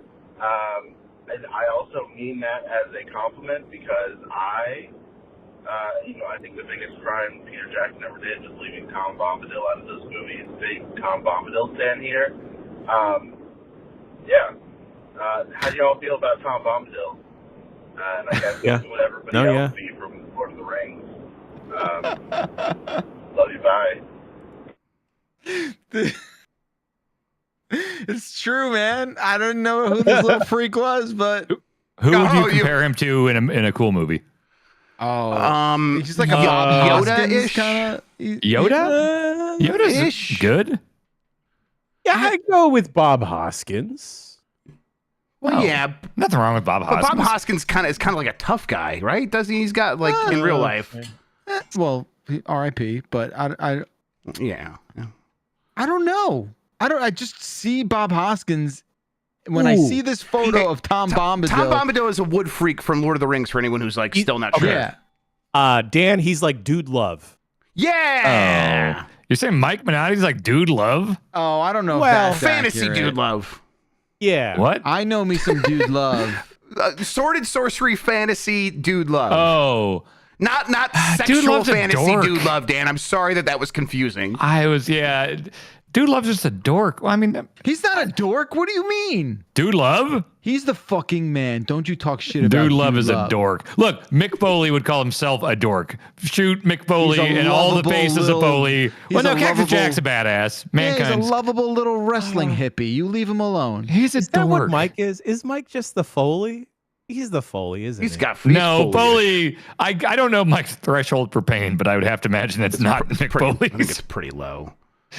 And I also mean that as a compliment because I think the biggest crime Peter Jackson ever did was leaving Tom Bombadil out of those movies. Big Tom Bombadil stand here. How do y'all feel about Tom Bombadil? And I guess what everybody else be from Lord of the Rings. Love you, bye. It's true, man. I don't know who this little freak was, but who would you compare him to in a cool movie? He's just like a Bob Yoda-ish kind of. Yoda? Yoda's good. Yeah, I'd go with Bob Hoskins. Well, yeah, nothing wrong with Bob Hoskins. But Bob Hoskins is kind of like a tough guy, right? Doesn't he? He's got like in real life. Well, R.I.P. But I don't know. I just see Bob Hoskins when I see this photo of Tom Bombadil. Tom Bombadil is a wood freak from Lord of the Rings for anyone who's like still not sure. Yeah. Dan, he's like Dude Love. Yeah. Oh. You're saying Mike Minotti's like Dude Love? Oh, I don't know. Well, if that's fantasy accurate. Dude Love. Yeah. What? I know me some Dude Love. Sword and sorcery fantasy Dude Love. Oh. Not Dude sexual Love's a fantasy dork. Dude Love, Dan. I'm sorry that was confusing. Dude Love's just a dork. Well, I mean, he's not a dork. What do you mean? Dude Love? He's the fucking man. Don't you talk shit about Dude Love is Love. a dork. Look, Mick Foley would call himself a dork. Shoot Mick Foley He's a and all the lovable faces of little- Foley. Well, he's no, a Cactus lovable- Jack's a badass. Yeah, he's Mankind's. a lovable little wrestling hippie. You leave him alone. He's a Is that dork. what Mike is? Is Mike just the Foley? He's the Foley, isn't he? No, Foley. I don't know Mike's threshold for pain, but I would have to imagine that's not Mick Foley's. I think it's pretty low.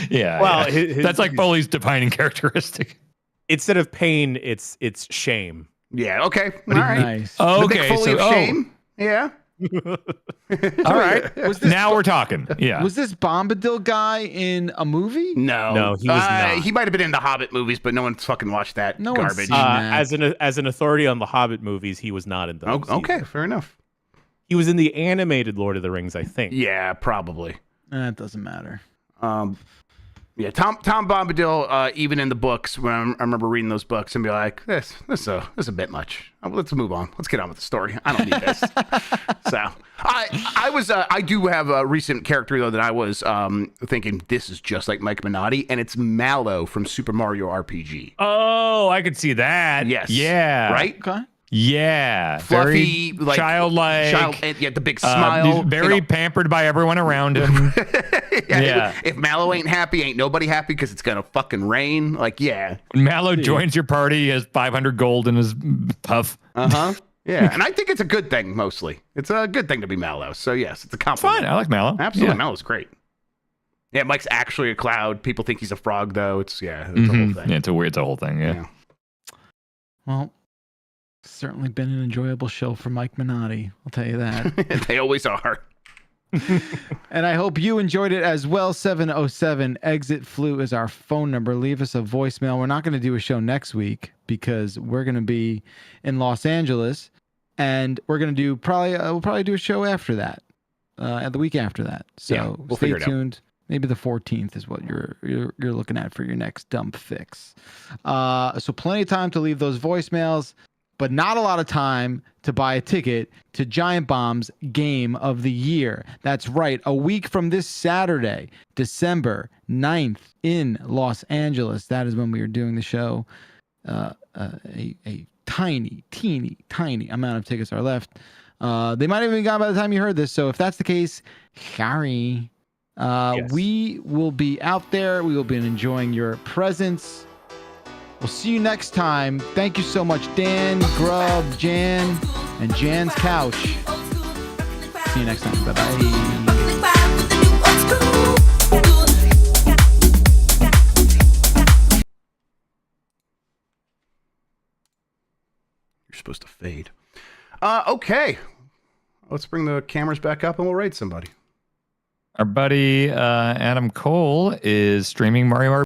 Yeah. Well, yeah. That's like Foley's defining characteristic. Instead of pain, it's shame. Yeah. Okay. All right. Nice. The Okay. Mick Foley of shame. Yeah. All right. Now we're talking. Yeah. Was this Bombadil guy in a movie? No, he was not. He might have been in the Hobbit movies, but no one's fucking watched that No one's garbage. seen that. As an authority on the Hobbit movies, he was not in those. Okay, either. fair enough. He was in the animated Lord of the Rings, I think. Yeah, probably. It doesn't matter. Yeah, Tom Bombadil, even in the books, when I remember reading those books and be like, this is a bit much. Let's move on. Let's get on with the story. I don't need this. So I do have a recent character though that I was thinking this is just like Mike Minotti, and it's Mallow from Super Mario RPG. Oh, I could see that. Yes. Yeah. Right? Okay. Yeah. Fluffy, very like childlike. Yeah, the big smile. Very pampered by everyone around him. Yeah. If Mallow ain't happy, ain't nobody happy because it's gonna fucking rain. Like, yeah. When Mallow joins your party, he has 500 gold in his puff. Yeah, and I think it's a good thing mostly. It's a good thing to be Mallow. So yes, it's a compliment. Fine. I like Mallow. Absolutely, Yeah. Mallow's great. Yeah, Mike's actually a cloud. People think he's a frog though. It's a whole thing. Yeah, it's a whole thing. Yeah. Well, certainly been an enjoyable show for Mike Minotti. I'll tell you that. They always are. And I hope you enjoyed it as well. 707 Exit Flu is our phone number. Leave us a voicemail. We're not going to do a show next week because we're going to be in Los Angeles, and we're going to do we'll probably do a show after that, the week after that. So Yeah, we'll stay figure it out. tuned. Maybe the 14th is what you're looking at for your next dump fix. So plenty of time to leave those voicemails, but not a lot of time to buy a ticket to Giant Bomb's Game of the Year. That's right. A week from this Saturday, December 9th in Los Angeles. That is when we are doing the show. A tiny, teeny, tiny amount of tickets are left. They might have even gone by the time you heard this. So if that's the case, sorry. Yes. We will be out there. We will be enjoying your presence. We'll see you next time. Thank you so much, Dan, Grub, Jan, and Jan's Couch. See you next time. Bye-bye. supposed to fade. Okay. Let's bring the cameras back up and we'll raid somebody. Our buddy Adam Cole is streaming Mario